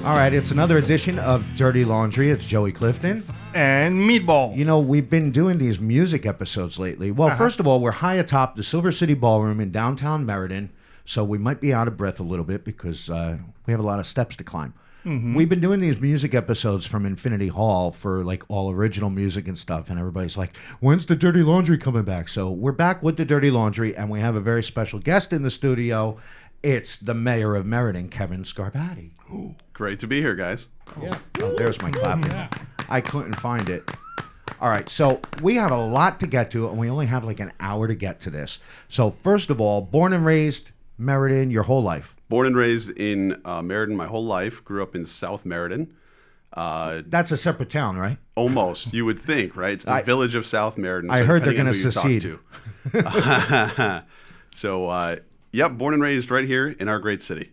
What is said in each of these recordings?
All right, it's another edition of Dirty Laundry. It's Joey Clifton. And Meatball. You know, we've been doing these music episodes lately. Well, first of all, we're high atop the Silver City Ballroom in downtown Meriden, so we might be out of breath a little bit because we have a lot of steps to climb. Mm-hmm. We've been doing these music episodes from Infinity Hall for like all original music and stuff, and everybody's like, when's the Dirty Laundry coming back? So we're back with the Dirty Laundry, and we have a very special guest in the studio. It's the mayor of Meriden, Kevin Scarbatti. Ooh, great to be here, guys. Yeah. Oh, there's my clap. Yeah. I couldn't find it. All right, so we have a lot to get to, and we only have like an hour to get to this. So first of all, born and raised Meriden your whole life. Born and raised in Meriden my whole life. Grew up in South Meriden. That's a separate town, right? Almost, you would think, right? It's the village of South Meriden. I heard they're going to secede. So, yep, born and raised right here in our great city.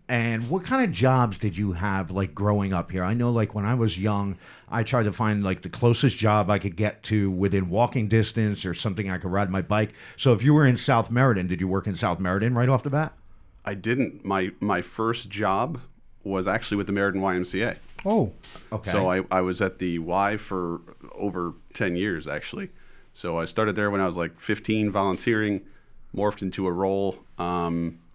And what kind of jobs did you have, like, growing up here? I know, like, when I was young, I tried to find, like, the closest job I could get to within walking distance or something I could ride my bike. So if you were in South Meriden, did you work in South Meriden right off the bat? I didn't. My first job was actually with the Meriden YMCA. Oh, okay. So I was at the Y for over 10 years, actually. So I started there when I was, like, 15, volunteering, morphed into a role,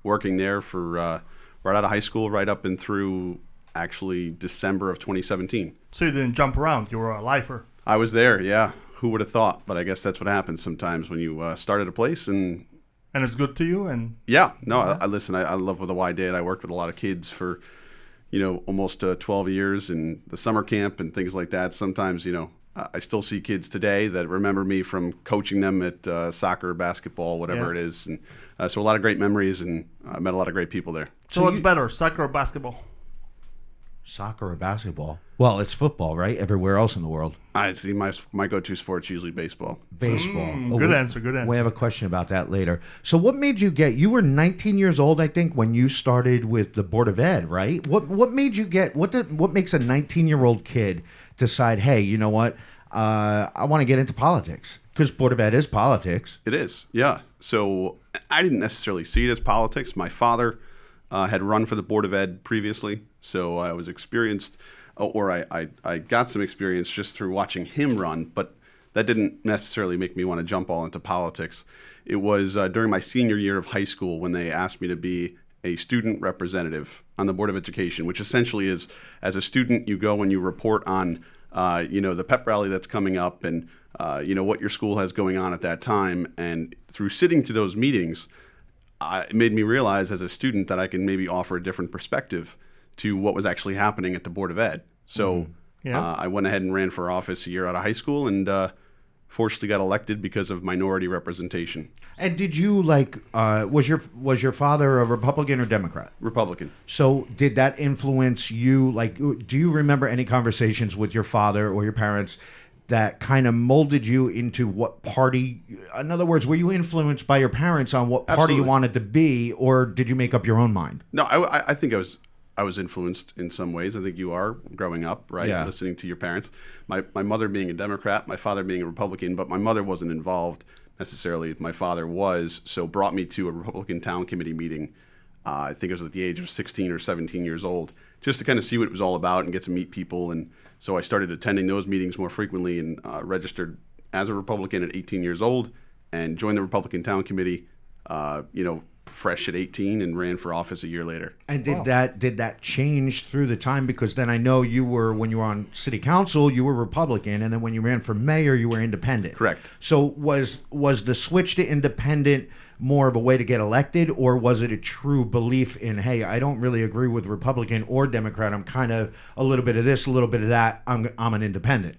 working there for... right out of high school, right up and through actually December of 2017. So you didn't jump around. You were a lifer. I was there, yeah. Who would have thought? But I guess that's what happens sometimes when you start at a place and... And it's good to you? And yeah. No, I listen, I love what the Y did. I worked with a lot of kids for, almost 12 years in the summer camp and things like that. Sometimes, I still see kids today that remember me from coaching them at soccer, basketball, whatever it is. And so a lot of great memories, and I met a lot of great people there. So what's better, soccer or basketball? Soccer or basketball? Well, it's football, right? Everywhere else in the world. I see. My go-to sport's usually baseball. Baseball. Good answer. We have a question about that later. So what made you you were 19 years old, I think, when you started with the Board of Ed, right? What made you what makes a 19-year-old kid decide, hey, you know what, I want to get into politics? Because Board of Ed is politics. It is, yeah. So I didn't necessarily see it as politics. My father had run for the Board of Ed previously, so I was experienced, or I got some experience just through watching him run, but that didn't necessarily make me want to jump all into politics. It was during my senior year of high school when they asked me to be a student representative on the Board of Education, which essentially is, as a student, you go and you report on, the pep rally that's coming up and, what your school has going on at that time. And through sitting to those meetings, it made me realize as a student that I can maybe offer a different perspective to what was actually happening at the Board of Ed. So I went ahead and ran for office a year out of high school and fortunately got elected because of minority representation. And did you was your father a Republican or Democrat? Republican. So did that influence you? Do you remember any conversations with your father or your parents that kind of molded you into what party? In other words, were you influenced by your parents on what party Absolutely. you wanted to be, or did you make up your own mind? No, I think I was influenced in some ways. I think you are growing up, right? Yeah. Listening to your parents. My mother being a Democrat, my father being a Republican, but my mother wasn't involved necessarily. My father was, so brought me to a Republican town committee meeting. I think it was at the age of 16 or 17 years old, just to kind of see what it was all about and get to meet people. And so I started attending those meetings more frequently and registered as a Republican at 18 years old and joined the Republican town committee, fresh at 18 and ran for office a year later. And did that change through the time? Because then I know when you were on city council, you were Republican, and then when you ran for mayor, you were independent. Correct. So was the switch to independent more of a way to get elected, or was it a true belief in, hey, I don't really agree with Republican or Democrat, I'm kind of a little bit of this, a little bit of that, I'm an independent?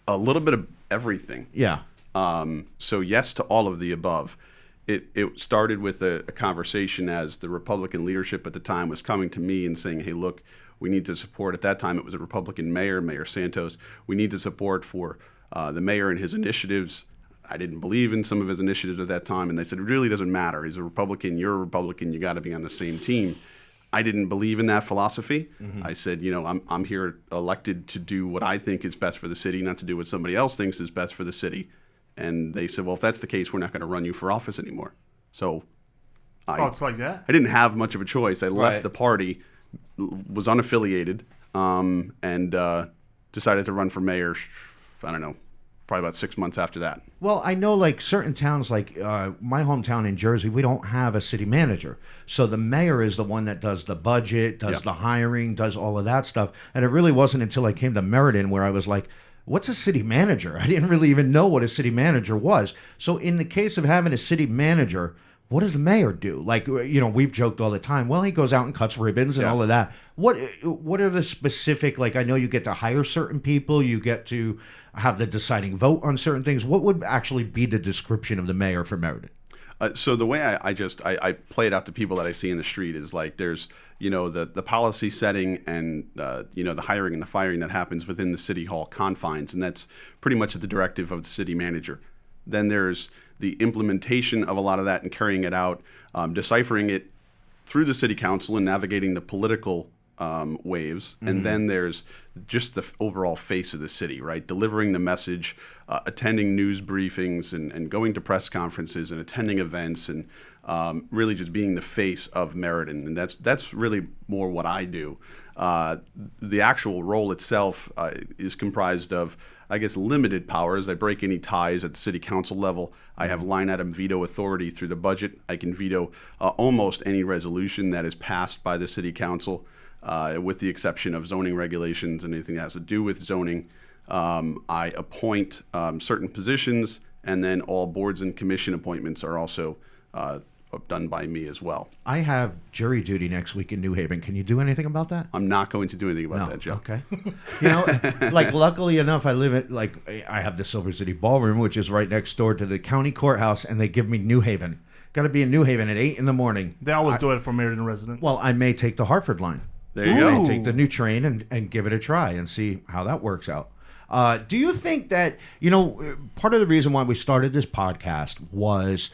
A little bit of everything. Yeah. So yes to all of the above. It started with a conversation as the Republican leadership at the time was coming to me and saying, hey, look, we need to support, at that time it was a Republican mayor, Mayor Santos, we need to support for the mayor and his initiatives. I didn't believe in some of his initiatives at that time, and they said, it really doesn't matter. He's a Republican, you're a Republican, you got to be on the same team. I didn't believe in that philosophy. Mm-hmm. I said, I'm here elected to do what I think is best for the city, not to do what somebody else thinks is best for the city. And they said, well, if that's the case, we're not going to run you for office anymore. So it's like that? I didn't have much of a choice. I left the party was unaffiliated, and decided to run for mayor. I don't know, probably about 6 months after that. Well, I know like certain towns, like my hometown in Jersey, we don't have a city manager. So the mayor is the one that does the budget, does the hiring, does all of that stuff. And it really wasn't until I came to Meriden where I was like, what's a city manager? I didn't really even know what a city manager was. So in the case of having a city manager, what does the mayor do? Like, we've joked all the time. Well, he goes out and cuts ribbons and all of that. What are the specific, like, I know you get to hire certain people, you get to have the deciding vote on certain things. What would actually be the description of the mayor for Meriden? So the way I play it out to people that I see in the street is like there's, the policy setting and, the hiring and the firing that happens within the city hall confines. And that's pretty much at the directive of the city manager. Then there's the implementation of a lot of that and carrying it out, deciphering it through the city council and navigating the political waves. And then there's just the overall face of the city, right? Delivering the message, attending news briefings and going to press conferences and attending events and really just being the face of Meriden. And that's really more what I do. The actual role itself is comprised of, I guess, limited powers. I break any ties at the city council level. I have line item veto authority through the budget. I can veto almost any resolution that is passed by the city council, with the exception of zoning regulations and anything that has to do with zoning. I appoint certain positions, and then all boards and commission appointments are also done by me as well. I have jury duty next week in New Haven. Can you do anything about that? I'm not going to do anything about that, Joe. Okay. Like luckily enough, I live at I have the Silver City Ballroom, which is right next door to the county courthouse, and they give me New Haven. Got to be in New Haven at 8 a.m. They always do it for Meriden residents. Well, I may take the Hartford line. There you go. Take the new train and give it a try and see how that works out. Do you think that, part of the reason why we started this podcast was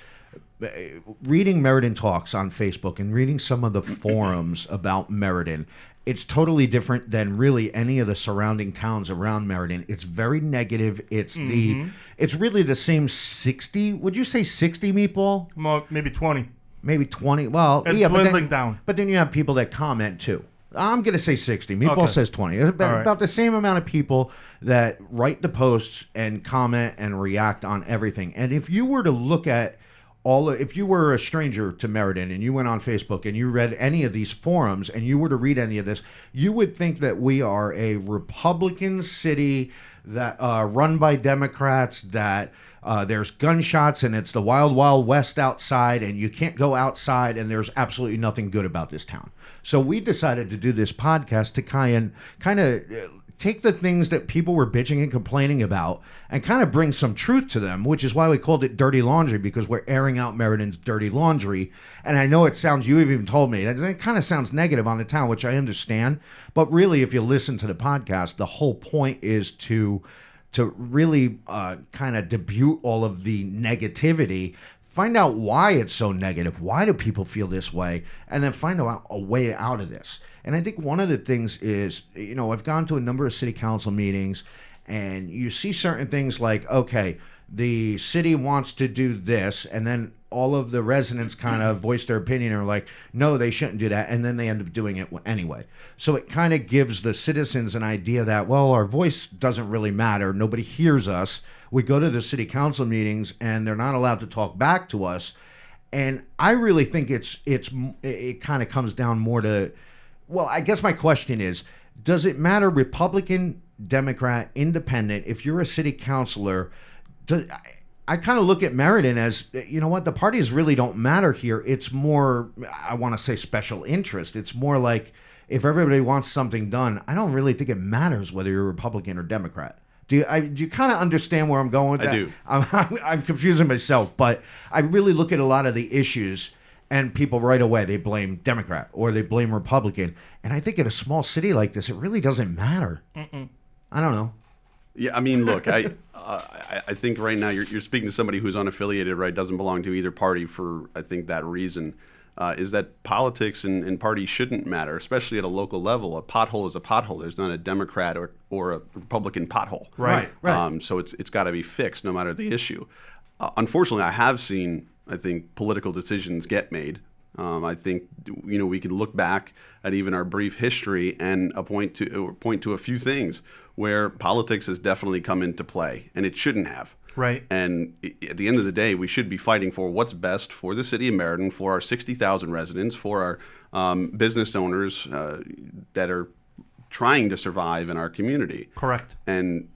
reading Meriden Talks on Facebook and reading some of the forums about Meriden. It's totally different than really any of the surrounding towns around Meriden. It's very negative. It's it's really the same 60. Would you say 60, Meatball? Well, maybe 20. Maybe 20. Well, it's dwindling down. But then you have people that comment too. I'm going to say 60. Meatball says 20. About the same amount of people that write the posts and comment and react on everything. And if you were to look at if you were a stranger to Meriden and you went on Facebook and you read any of these forums and you were to read any of this, you would think that we are a Republican city that run by Democrats, that there's gunshots and it's the wild, wild west outside and you can't go outside and there's absolutely nothing good about this town. So we decided to do this podcast to kind of take the things that people were bitching and complaining about and kind of bring some truth to them, which is why we called it Dirty Laundry, because we're airing out Meriden's dirty laundry. And I know it sounds, you even told me, it kind of sounds negative on the town, which I understand. But really, if you listen to the podcast, the whole point is to really kind of debut all of the negativity, find out why it's so negative, why do people feel this way, and then find out a way out of this. And I think one of the things is, I've gone to a number of city council meetings and you see certain things like, okay, the city wants to do this, and then all of the residents kind of voice their opinion and are like, no, they shouldn't do that, and then they end up doing it anyway. So it kind of gives the citizens an idea that, well, our voice doesn't really matter. Nobody hears us. We go to the city council meetings and they're not allowed to talk back to us. And I really think it kind of comes down more to, well, I guess my question is, does it matter Republican, Democrat, Independent? If you're a city councilor, I kind of look at Meriden as, the parties really don't matter here. It's more, I want to say special interest. It's more like if everybody wants something done, I don't really think it matters whether you're Republican or Democrat. Do you kind of understand where I'm going with that? I do. I'm confusing myself, but I really look at a lot of the issues and people right away, they blame Democrat or they blame Republican. And I think in a small city like this, it really doesn't matter. I don't know. Yeah, I mean, look, I think right now you're speaking to somebody who's unaffiliated, right? Doesn't belong to either party for, I think, that reason. Is that politics and parties shouldn't matter, especially at a local level. A pothole is a pothole. There's not a Democrat or a Republican pothole. Right. So it's got to be fixed no matter the issue. Unfortunately, I have seen, I think, political decisions get made I think we can look back at even our brief history and point to a few things where politics has definitely come into play, and it shouldn't have. Right. And at the end of the day, we should be fighting for what's best for the city of Meriden, for our 60,000 residents, for our business owners that are trying to survive in our community. Correct. And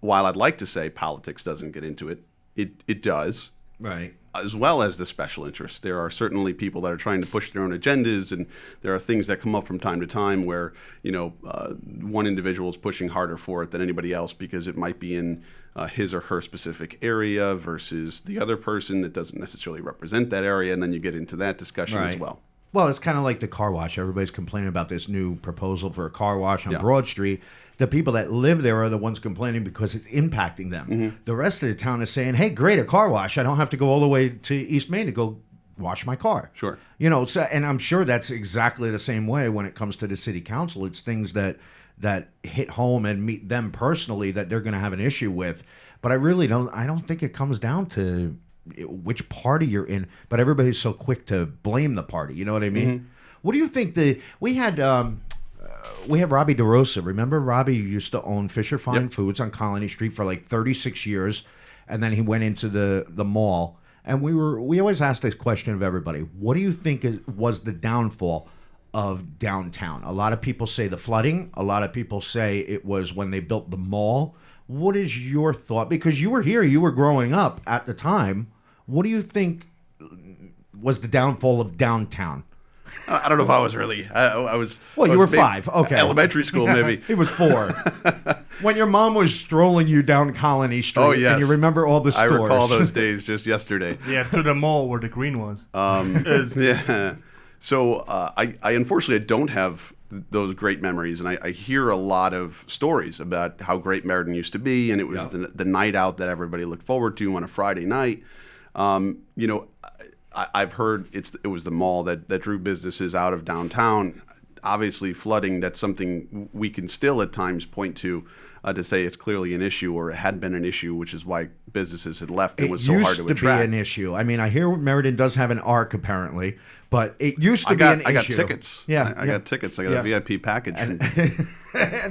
while I'd like to say politics doesn't get into it, it does. Right. As well as the special interests. There are certainly people that are trying to push their own agendas, and there are things that come up from time to time where, one individual is pushing harder for it than anybody else because it might be in his or her specific area versus the other person that doesn't necessarily represent that area, and then you get into that discussion as well. Well, it's kind of like the car wash. Everybody's complaining about this new proposal for a car wash on Yeah. Broad Street. The people that live there are the ones complaining because it's impacting them. Mm-hmm. The rest of the town is saying, hey, great, a car wash. I don't have to go all the way to East Main to go wash my car. Sure. So, and I'm sure that's exactly the same way when it comes to the city council. It's things that hit home and meet them personally that they're going to have an issue with. But I don't think it comes down to which party you're in, but everybody's so quick to blame the party. You know what I mean? Mm-hmm. What do you think we had Robbie DeRosa. Remember Robbie used to own Fisher Fine Yep. Foods on Colony Street for like 36 years, and then he went into the mall. And we always ask this question of everybody: what do you think was the downfall of downtown? A lot of people say the flooding. A lot of people say it was when they built the mall. What is your thought? Because you were here, you were growing up at the time. What do you think was the downfall of downtown? I don't know if I was really. I was. Well, I you was were 5. Okay. Elementary school, maybe. He was 4. When your mom was strolling you down Colony Street, Oh, yes. and you remember all the I stores. recall those days just yesterday. Yeah, to the mall where the green was. Yeah. So I unfortunately don't have those great memories, and I hear a lot of stories about how great Meriden used to be, and it was the night out that everybody looked forward to on a Friday night. I've heard it was the mall that drew businesses out of downtown. Obviously, flooding, that's something we can still at times point to say it's clearly an issue, or it had been an issue, which is why businesses had left and was so hard to attract. It used to be an issue. I mean, I hear Meriden does have an ARC apparently, but it used to be an issue. I got tickets. Yeah, I got tickets. I got a VIP package. And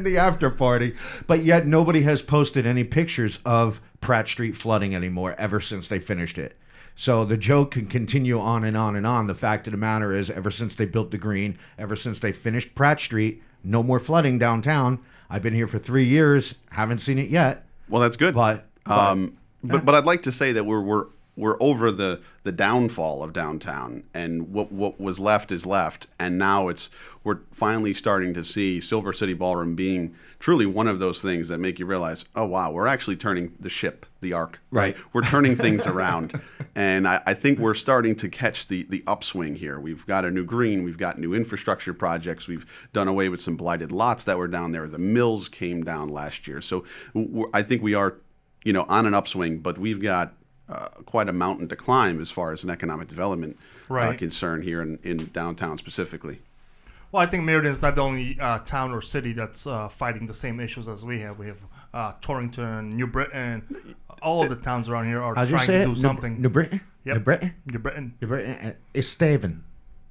the after party. But yet nobody has posted any pictures of Pratt Street flooding anymore ever since they finished it. So the joke can continue on and on and on. The fact of the matter is, ever since they built the green, ever since they finished Pratt Street, no more flooding downtown. I've been here for 3 years, haven't seen it yet. Well, that's good. But I'd like to say that we're over the downfall of downtown, and what was left is left, and now we're finally starting to see Silver City Ballroom being truly one of those things that make you realize, oh wow, we're actually turning the ship, the arc, right? We're turning things around, and I think we're starting to catch the upswing here. We've got a new green, we've got new infrastructure projects, we've done away with some blighted lots that were down there. The mills came down last year, so I think we are, on an upswing, but we've got quite a mountain to climb as far as an economic development concern here in downtown specifically. Well, I think Meriden is not the only town or city that's fighting the same issues as we have. We have Torrington, New Britain. All of the towns around here are trying to do something. New Britain? Yep. New Britain? New Britain. New Britain. Estevan.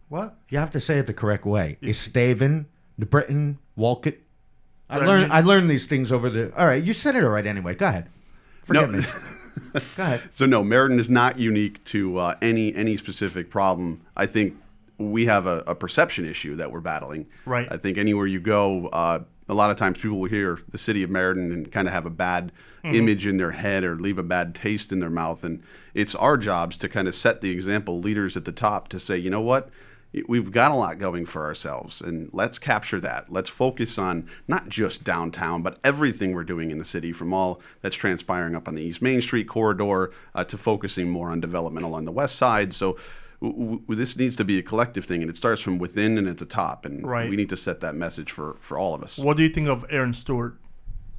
What? You have to say it the correct way. Estevan, New Britain, Wolcott. I learned these things over the... All right, you said it all right anyway. Go ahead. Forgive me. Go ahead. So no, Meriden is not unique to any specific problem. I think we have a perception issue that we're battling. Right. I think anywhere you go, a lot of times people will hear the city of Meriden and kind of have a bad image in their head or leave a bad taste in their mouth. And it's our jobs to kind of set the example, leaders at the top, to say, you know what? We've got a lot going for ourselves, and let's capture that. Let's focus on not just downtown, but everything we're doing in the city, from all that's transpiring up on the East Main Street corridor to focusing more on development along the west side. So this needs to be a collective thing, and it starts from within and at the top, and we need to set that message for all of us. What do you think of Aaron Stewart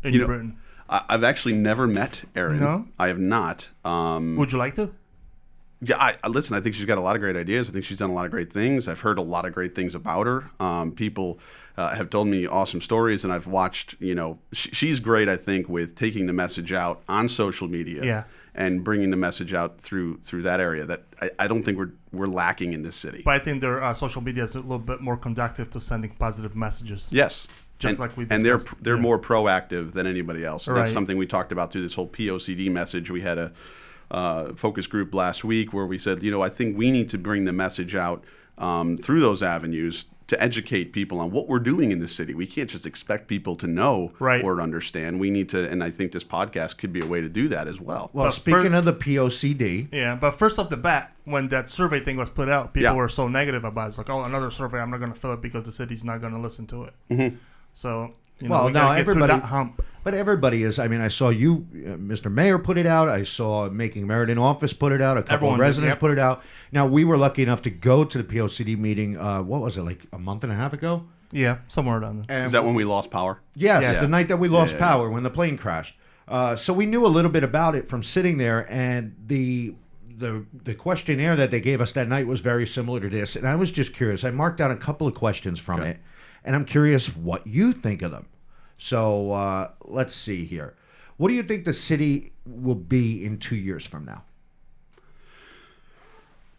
in New Britain? I've actually never met Aaron. No? I have not. Would you like to? Yeah, listen, I think she's got a lot of great ideas. I think she's done a lot of great things. I've heard a lot of great things about her. People have told me awesome stories, and I've watched, she's great, I think, with taking the message out on social media and bringing the message out through that area that I don't think we're lacking in this city. But I think their social media is a little bit more conducive to sending positive messages. Yes. Like we discussed. And they're more proactive than anybody else. And that's something we talked about through this whole POCD message. We had a focus group last week where we said, I think we need to bring the message out through those avenues to educate people on what we're doing in the city. We can't just expect people to know or understand. We need to, and I think this podcast could be a way to do that as well. Well, speaking of the POCD. Yeah, but first off the bat, when that survey thing was put out, people were so negative about it. It's like, another survey, I'm not going to fill it because the city's not going to listen to it. Mm-hmm. So, everybody, that hump. But everybody is. I mean, I saw you, Mr. Mayor, put it out. I saw Making Meriden Office put it out. A couple of residents put it out. Now, we were lucky enough to go to the POCD meeting, what was it, like a month and a half ago? Yeah, somewhere around there. Is that when we lost power? Yes, the night that we lost power, when the plane crashed. So we knew a little bit about it from sitting there, and the questionnaire that they gave us that night was very similar to this. And I was just curious. I marked down a couple of questions from it. And I'm curious what you think of them. So let's see here. What do you think the city will be in 2 years from now?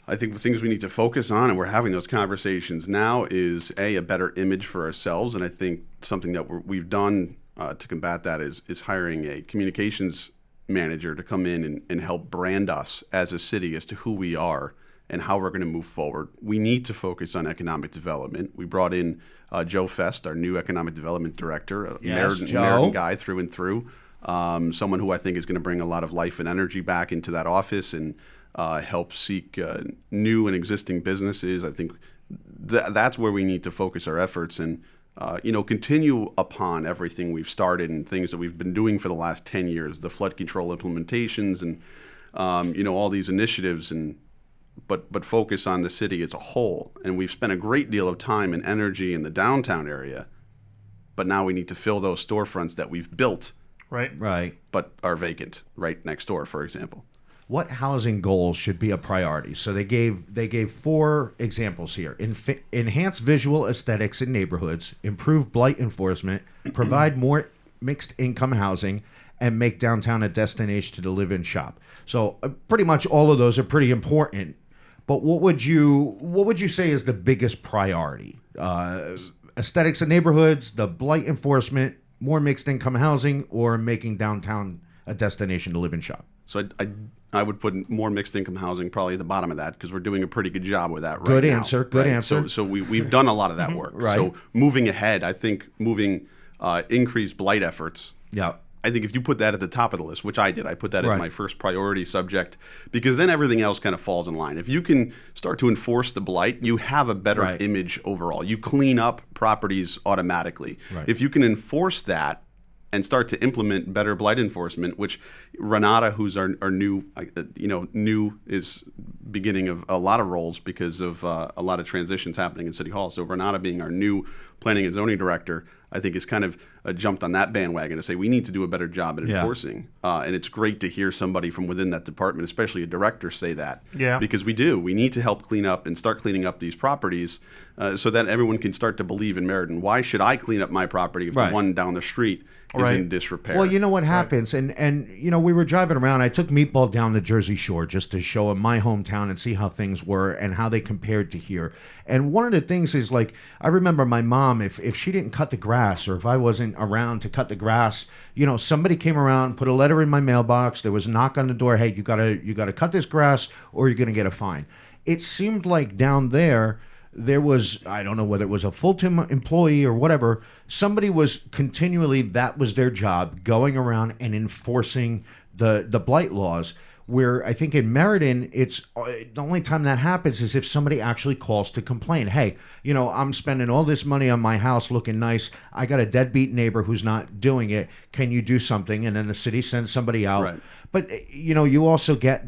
I think the things we need to focus on, and we're having those conversations now, is a better image for ourselves. And I think something that we've done to combat that is hiring a communications manager to come in and help brand us as a city as to who we are and how we're going to move forward. We need to focus on economic development. We brought in Joe Fest, our new economic development director, a Meriden guy through and through, someone who I think is going to bring a lot of life and energy back into that office and help seek new and existing businesses. I think that's where we need to focus our efforts and continue upon everything we've started and things that we've been doing for the last 10 years, the flood control implementations and all these initiatives but focus on the city as a whole. And we've spent a great deal of time and energy in the downtown area, but now we need to fill those storefronts that we've built, right, but are vacant right next door, for example. What housing goals should be a priority? So they gave 4 examples here: enhance visual aesthetics in neighborhoods, improve blight enforcement, provide more mixed income housing, and make downtown a destination to live and shop. So pretty much all of those are pretty important. But what would you say is the biggest priority? Aesthetics in neighborhoods, the blight enforcement, more mixed income housing, or making downtown a destination to live and shop? So I would put more mixed income housing probably at the bottom of that because we're doing a pretty good job with that right now. Good answer. Good answer. So we've done a lot of that work. Right. So moving ahead, I think increased blight efforts. Yeah. I think if you put that at the top of the list, which I did, I put that as my first priority subject because then everything else kind of falls in line. If you can start to enforce the blight, you have a better image overall. You clean up properties automatically. Right. If you can enforce that and start to implement better blight enforcement, which Renata, who's our new, new is beginning of a lot of roles because of a lot of transitions happening in City Hall. So Renata being our new planning and zoning director, I think is kind of jumped on that bandwagon to say we need to do a better job at enforcing. And it's great to hear somebody from within that department, especially a director, say that. Yeah. Because we do. We need to help clean up and start cleaning up these properties so that everyone can start to believe in Meriden. Why should I clean up my property if the one down the street is in disrepair? Well, you know what happens, and we were driving around. I took Meatball down the Jersey Shore just to show him my hometown and see how things were and how they compared to here. And one of the things is, like, I remember my mom, if she didn't cut the grass or if I wasn't around to cut the grass, somebody came around, put a letter in my mailbox. There was a knock on the door. Hey, you gotta cut this grass or you're gonna get a fine. It seemed like down there was, I don't know whether it was a full-time employee or whatever, somebody was continually, that was their job, going around and enforcing the blight laws. Where I think in Meriden, it's the only time that happens is if somebody actually calls to complain. Hey, I'm spending all this money on my house looking nice. I got a deadbeat neighbor who's not doing it. Can you do something? And then the city sends somebody out. Right. But, you also get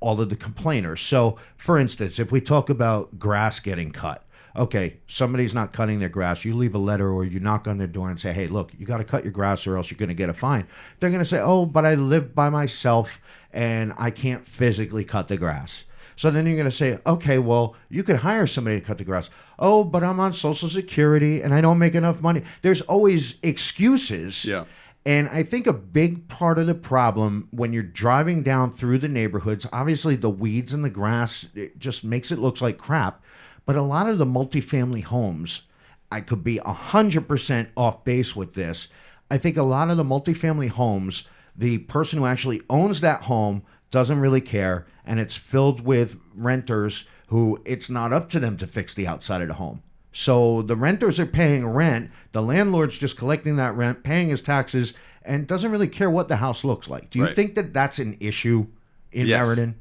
all of the complainers. So, for instance, if we talk about grass getting cut, okay, somebody's not cutting their grass. You leave a letter or you knock on their door and say, hey, look, you got to cut your grass or else you're going to get a fine. They're going to say, oh, but I live by myself and I can't physically cut the grass. So then you're going to say, okay, well, you could hire somebody to cut the grass. Oh, but I'm on Social Security and I don't make enough money. There's always excuses. Yeah. And I think a big part of the problem when you're driving down through the neighborhoods, obviously the weeds and the grass, it just makes it look like crap. But a lot of the multifamily homes, I could be 100% off base with this. I think a lot of the multifamily homes, the person who actually owns that home doesn't really care, and it's filled with renters who it's not up to them to fix the outside of the home. So the renters are paying rent, the landlord's just collecting that rent, paying his taxes, and doesn't really care what the house looks like. Do you think that that's an issue in Meriden?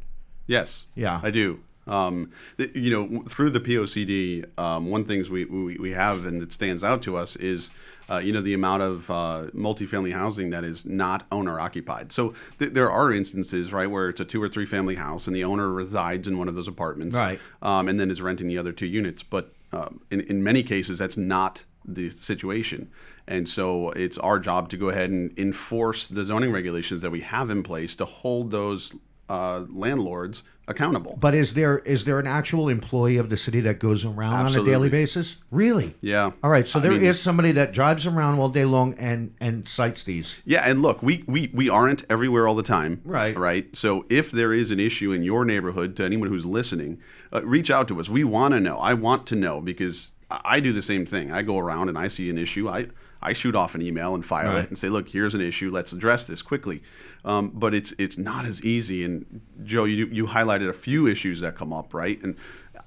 Yes. Yeah. I do. Through the POCD, one things we have and it stands out to us is, the amount of multifamily housing that is not owner occupied. So there are instances, right, where it's a 2 or 3 family house and the owner resides in one of those apartments, right, and then is renting the other 2 units. But in many cases, that's not the situation. And so it's our job to go ahead and enforce the zoning regulations that we have in place to hold those landlords accountable. But is there an actual employee of the city that goes around Absolutely. on a daily basis? Really? Yeah. All right. So there is somebody that drives around all day long and cites these. Yeah. And look, we aren't everywhere all the time. Right. Right. So if there is an issue in your neighborhood, to anyone who's listening, reach out to us. We want to know. I want to know because I do the same thing. I go around and I see an issue. I shoot off an email and file it and say, look, here's an issue. Let's address this quickly. But it's not as easy. And Joe, you highlighted a few issues that come up, right? And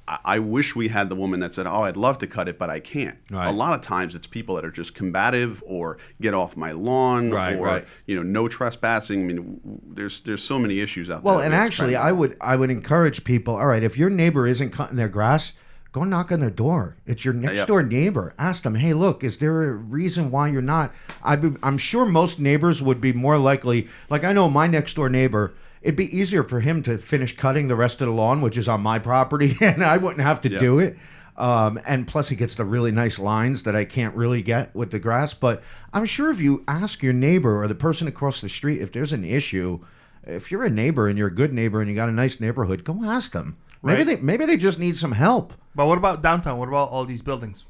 I wish we had the woman that said, oh, I'd love to cut it, but I can't. Right. A lot of times it's people that are just combative or get off my lawn or no trespassing. I mean, there's so many issues out there. Well, and actually, I would encourage people, all right, if your neighbor isn't cutting their grass, go knock on their door. It's your next door neighbor. Ask them, hey, look, is there a reason why you're not? I'm sure most neighbors would be more likely. Like I know my next door neighbor, it'd be easier for him to finish cutting the rest of the lawn, which is on my property, and I wouldn't have to do it. And plus he gets the really nice lines that I can't really get with the grass. But I'm sure if you ask your neighbor or the person across the street if there's an issue, if you're a neighbor and you're a good neighbor and you got a nice neighborhood, go ask them. Maybe they just need some help. But what about downtown? What about all these buildings?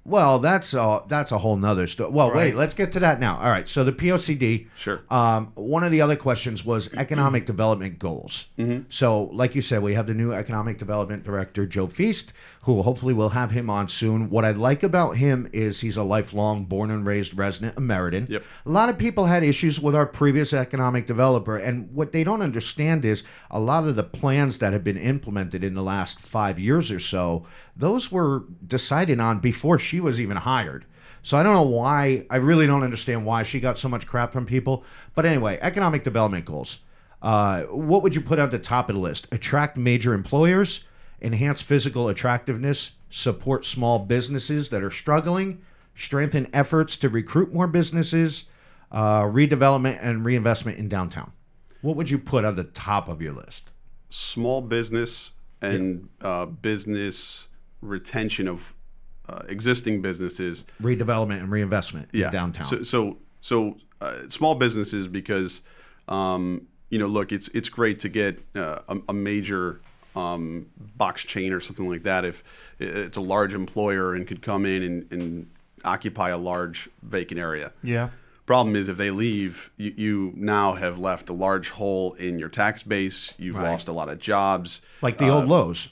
Well, that's a whole nother story. Well, wait, let's get to that now. All right, so the POCD. Sure. One of the other questions was economic development goals. Mm-hmm. So, like you said, we have the new economic development director, Joe Feast, who hopefully we'll have him on soon. What I like about him is he's a lifelong born and raised resident of Meriden. Yep. A lot of people had issues with our previous economic developer, and what they don't understand is a lot of the plans that have been implemented in the last 5 years or so, those were decided on before she was even hired. So I don't know why. I really don't understand why she got so much crap from people. But anyway, economic development goals. What would you put at the top of the list? Attract major employers, enhance physical attractiveness, support small businesses that are struggling, strengthen efforts to recruit more businesses, redevelopment and reinvestment in downtown. What would you put at the top of your list? Small business and business retention of existing businesses, redevelopment and reinvestment in downtown. So small businesses because look, it's great to get a major box chain or something like that if it's a large employer and could come in and occupy a large vacant area. Yeah. Problem is, if they leave, you now have left a large hole in your tax base. You've lost a lot of jobs, like the old Lowe's.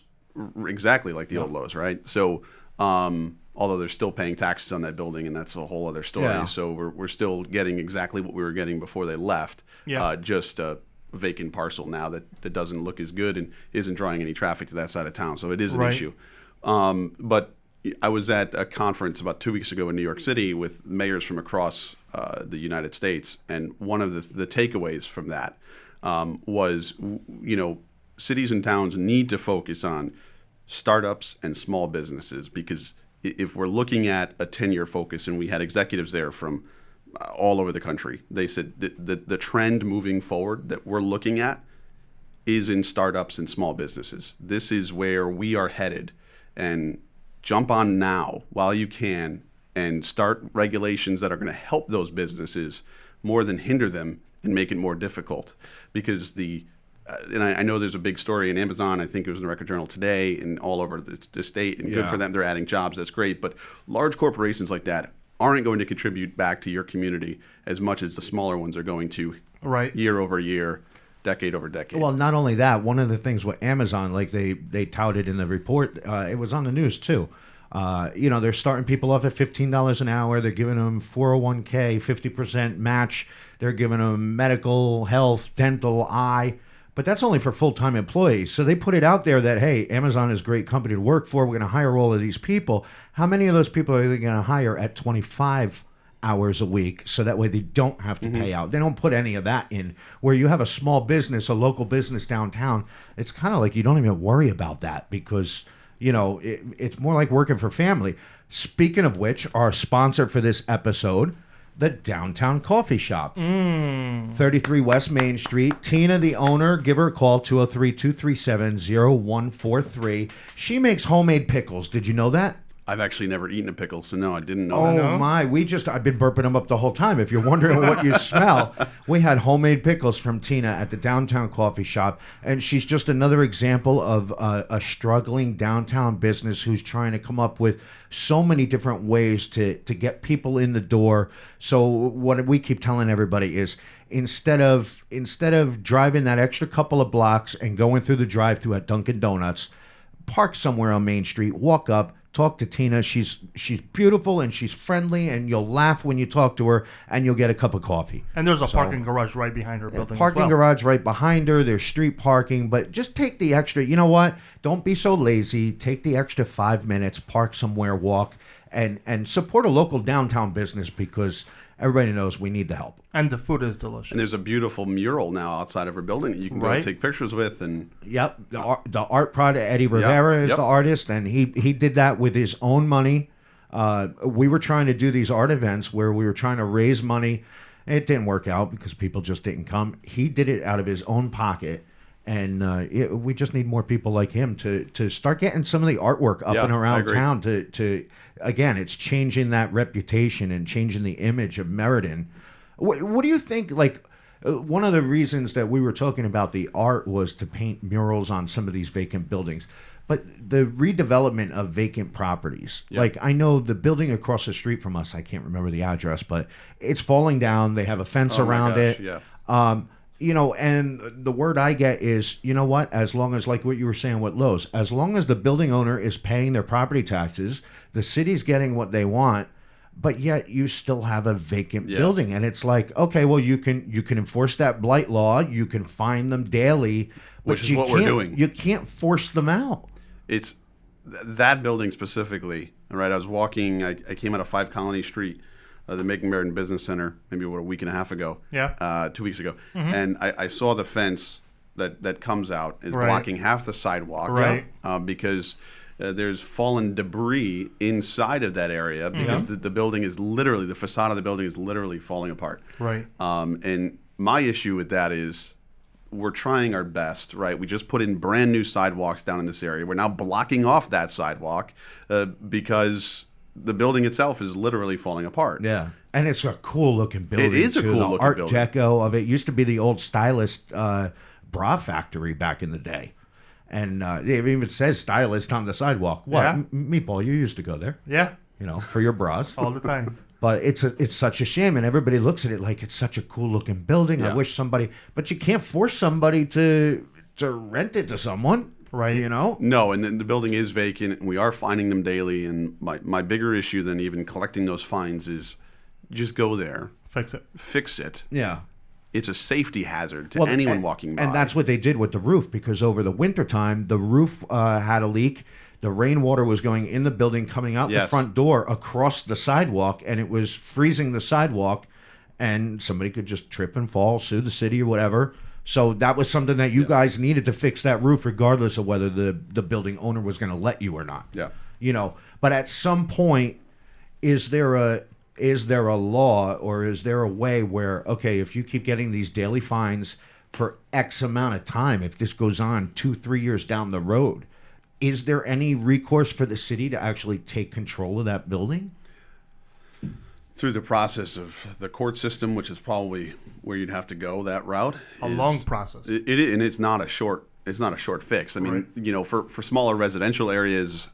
Exactly like the old Lowe's, right? So, although they're still paying taxes on that building, and that's a whole other story. Yeah. So we're still getting exactly what we were getting before they left. Yeah. Just a vacant parcel now that doesn't look as good and isn't drawing any traffic to that side of town. So it is an issue. But I was at a conference about 2 weeks ago in New York City with mayors from across the United States, and one of the takeaways from that was, cities and towns need to focus on startups and small businesses, because if we're looking at a 10-year focus, and we had executives there from all over the country, they said the trend moving forward that we're looking at is in startups and small businesses. This is where we are headed, and jump on now while you can and start regulations that are going to help those businesses more than hinder them and make it more difficult. Because and I know there's a big story in Amazon. I think it was in the Record Journal today and all over the state. And good for them. They're adding jobs. That's great. But large corporations like that aren't going to contribute back to your community as much as the smaller ones are going to year over year, decade over decade. Well, not only that, one of the things with Amazon, like they touted in the report, it was on the news too. They're starting people off at $15 an hour. They're giving them 401k, 50% match. They're giving them medical, health, dental, eye. But that's only for full-time employees. So they put it out there that, hey, Amazon is a great company to work for. We're going to hire all of these people. How many of those people are they going to hire at 25 hours a week so that way they don't have to pay out? They don't put any of that in. Where you have a small business, a local business downtown, it's kind of like you don't even worry about that because, it's more like working for family. Speaking of which, our sponsor for this episode, the Downtown Coffee Shop. 33 West Main Street. Tina, the owner, give her a call, 203-237-0143. She makes homemade pickles. Did you know that? I've actually never eaten a pickle, so no, I didn't know that. Oh, my. I've been burping them up the whole time. If you're wondering what you smell, we had homemade pickles from Tina at the Downtown Coffee Shop. And she's just another example of a struggling downtown business who's trying to come up with so many different ways to get people in the door. So what we keep telling everybody is instead of driving that extra couple of blocks and going through the drive-thru at Dunkin' Donuts, park somewhere on Main Street, walk up, talk to Tina. She's beautiful and she's friendly, and you'll laugh when you talk to her, and you'll get a cup of coffee. And there's a parking garage right behind her building. Parking garage right behind her. There's street parking, but just take the extra. You know what? Don't be so lazy. Take the extra 5 minutes, park somewhere, walk, and support a local downtown business because everybody knows we need the help. And the food is delicious. And there's a beautiful mural now outside of her building that you can go take pictures with. And yep, the art product, Eddie Rivera is the artist, and he did that with his own money. We were trying to do these art events where we were trying to raise money. It didn't work out because people just didn't come. He did it out of his own pocket. And we just need more people like him to start getting some of the artwork up and around town. To again, it's changing that reputation and changing the image of Meriden. What do you think? Like one of the reasons that we were talking about the art was to paint murals on some of these vacant buildings, but the redevelopment of vacant properties. Like I know the building across the street from us, I can't remember the address, but it's falling down. They have a fence around it. Yeah. And the word I get is, you know what, as long as, like what you were saying with Lowe's, as long as the building owner is paying their property taxes, the city's getting what they want, but yet you still have a vacant building. And it's like, okay, well, you can enforce that blight law, you can fine them daily, but which is what we're doing. You can't force them out. It's that building specifically, right? I was walking, I came out of 5 Colony Street, the Making Meriden Business Center, maybe a week and a half ago, 2 weeks ago, and I saw the fence that comes out is blocking half the sidewalk, because there's fallen debris inside of that area because the building is literally, the facade of the building is literally falling apart. Right. And my issue with that is we're trying our best, right? We just put in brand new sidewalks down in this area. We're now blocking off that sidewalk because the building itself is literally falling apart. Yeah. And it's a cool looking building. It is a cool looking art building. deco of it used to be the old Stylist bra factory back in the day. And it even says Stylist on the sidewalk. What? Yeah. Meatball, you used to go there. Yeah. For your bras. All the time. But it's such a shame, and everybody looks at it like it's such a cool looking building. I wish somebody, but you can't force somebody to rent it to someone. Right. No, and then the building is vacant, and we are fining them daily. And my bigger issue than even collecting those fines is just go there. Fix it. Yeah. It's a safety hazard to anyone walking by. And that's what they did with the roof, because over the wintertime, the roof had a leak. The rainwater was going in the building, coming out the front door across the sidewalk, and it was freezing the sidewalk, and somebody could just trip and fall, sue the city or whatever. So that was something that you guys needed to fix that roof, regardless of whether the building owner was going to let you or not. Yeah. But at some point, is there a law, or is there a way where, okay, if you keep getting these daily fines for X amount of time, if this goes on 2-3 years down the road, is there any recourse for the city to actually take control of that building? Through the process of the court system, which is probably where you'd have to go that route. A long process. And it's not a short fix. I mean, right. For smaller residential areas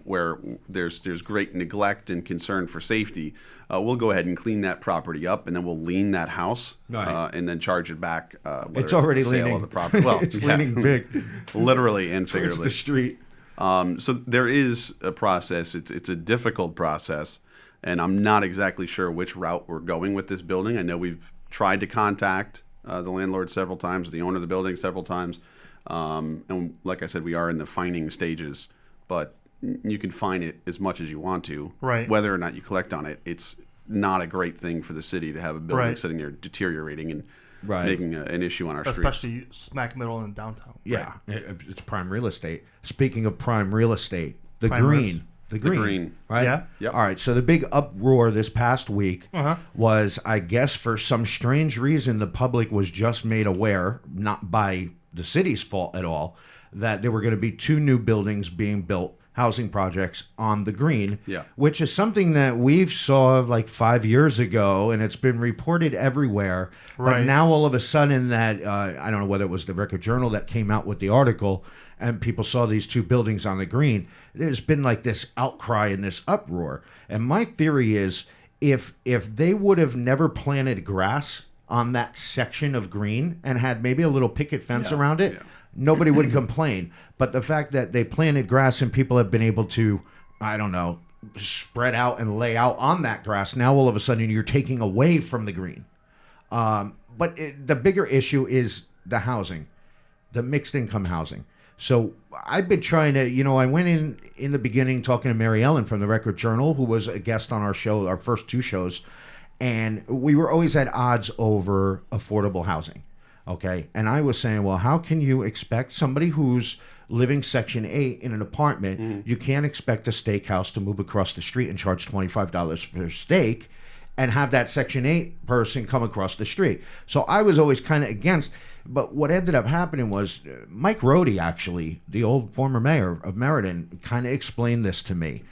where there's great neglect and concern for safety, we'll go ahead and clean that property up, and then we'll lien that house, right. And then charge it back. It's already leaning. Of the property. Well, it's leaning big, literally and figuratively. Towards the street. So there is a process. It's a difficult process, and I'm not exactly sure which route we're going with this building. I know we've tried to contact the landlord several times, the owner of the building several times. And like I said, we are in the fining stages, but you can fine it as much as you want to. Right. Whether or not you collect on it, it's not a great thing for the city to have a building right. sitting there deteriorating and right. making an issue on our street. Especially smack middle in downtown. Yeah, right. It's prime real estate. Speaking of prime real estate, the green. The green, right? Yeah. Yep. All right, so the big uproar this past week was, I guess, for some strange reason, the public was just made aware, not by the city's fault at all, that there were going to be 2 new buildings being built, housing projects on the green, which is something that we've saw like 5 years ago, and it's been reported everywhere. Right. But now all of a sudden that, I don't know whether it was the Record Journal that came out with the article, and people saw these 2 buildings on the green, there's been like this outcry and this uproar. And my theory is if they would have never planted grass on that section of green and had maybe a little picket fence around it, nobody would complain. But the fact that they planted grass and people have been able to, I don't know, spread out and lay out on that grass, now all of a sudden you're taking away from the green. But the bigger issue is the housing, the mixed income housing. So I've been trying to, I went in the beginning talking to Mary Ellen from the Record Journal, who was a guest on our show, our first 2 shows, and we were always at odds over affordable housing, okay? And I was saying, well, how can you expect somebody who's living Section 8 in an apartment, you can't expect a steakhouse to move across the street and charge $25 for steak and have that Section 8 person come across the street. So I was always kind of against. But what ended up happening was Mike Rohde, actually, the old former mayor of Meriden, kind of explained this to me.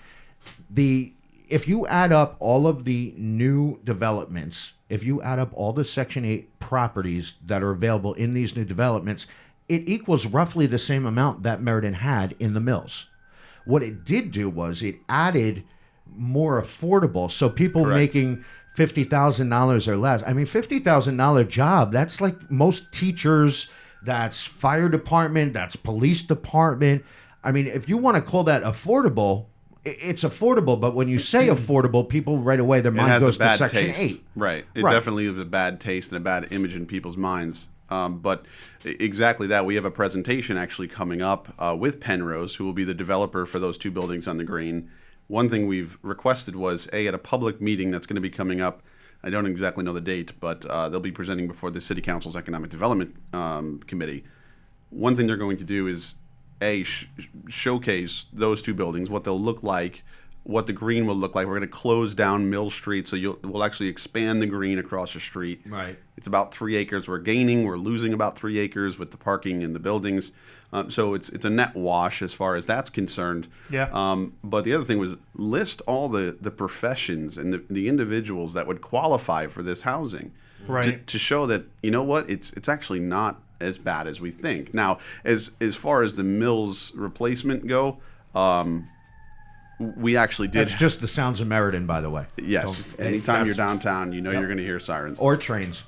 If you add up all of the new developments, if you add up all the Section 8 properties that are available in these new developments, it equals roughly the same amount that Meriden had in the mills. What it did do was it added more affordable, so people Correct. making $50,000 or less. I mean, $50,000 job, that's like most teachers, that's fire department, that's police department. I mean, if you want to call that affordable, it's affordable, but when you say affordable, people right away, their mind goes to Section 8. Right. It definitely is a bad taste and a bad image in people's minds. But exactly that. We have a presentation actually coming up with Penrose, who will be the developer for those 2 buildings on the green. One thing we've requested was, at a public meeting that's going to be coming up, I don't exactly know the date, but they'll be presenting before the City Council's Economic Development Committee. One thing they're going to do is, showcase those 2 buildings, what they'll look like, what the green will look like. We're going to close down Mill Street, so we'll actually expand the green across the street. Right. It's about 3 acres. We're losing about 3 acres with the parking and the buildings. So it's a net wash as far as that's concerned. Yeah. But the other thing was list all the professions and the individuals that would qualify for this housing. Right. To show that, it's actually not as bad as we think. Now, as far as the mills replacement go, we actually did. That's just the sounds of Meriden, by the way. Yes. Anytime you're downtown, you're going to hear sirens. Or trains.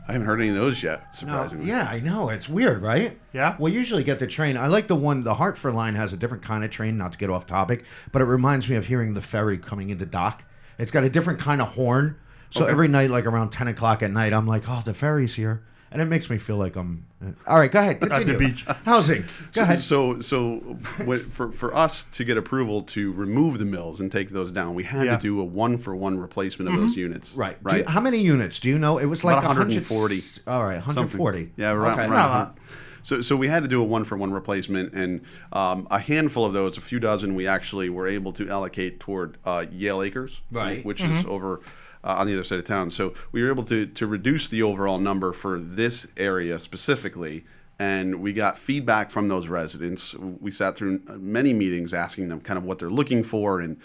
I haven't heard any of those yet, surprisingly. No, yeah, I know. It's weird, right? Yeah. We usually get the train. I like the Hartford line has a different kind of train, not to get off topic, but it reminds me of hearing the ferry coming into dock. It's got a different kind of horn. So every night, like around 10 o'clock at night, I'm like, oh, the ferry's here. And it makes me feel like I'm... All right, go ahead. Continue. At the beach. Housing. Go ahead. So for us to get approval to remove the mills and take those down, we had to do a 1-for-1 replacement of those units. Right. How many units? Do you know? It was like about 140. All right, 140. Something. Yeah, around. So we had to do a 1-for-1 replacement, and a handful of those, a few dozen, we actually were able to allocate toward Yale Acres, which is over... on the other side of town. So we were able to reduce the overall number for this area specifically And we got feedback from those residents. We sat through many meetings asking them kind of what they're looking for. And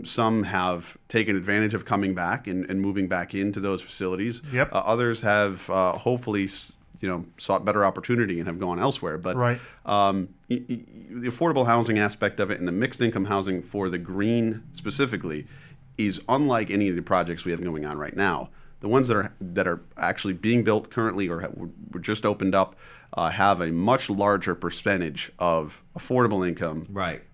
some have taken advantage of coming back and moving back into those facilities. Yep. Others have hopefully sought better opportunity and have gone elsewhere. But right. The affordable housing aspect of it and the mixed income housing for the green specifically is unlike any of the projects we have going on right now. The ones that are actually being built currently or were just opened up have a much larger percentage of affordable income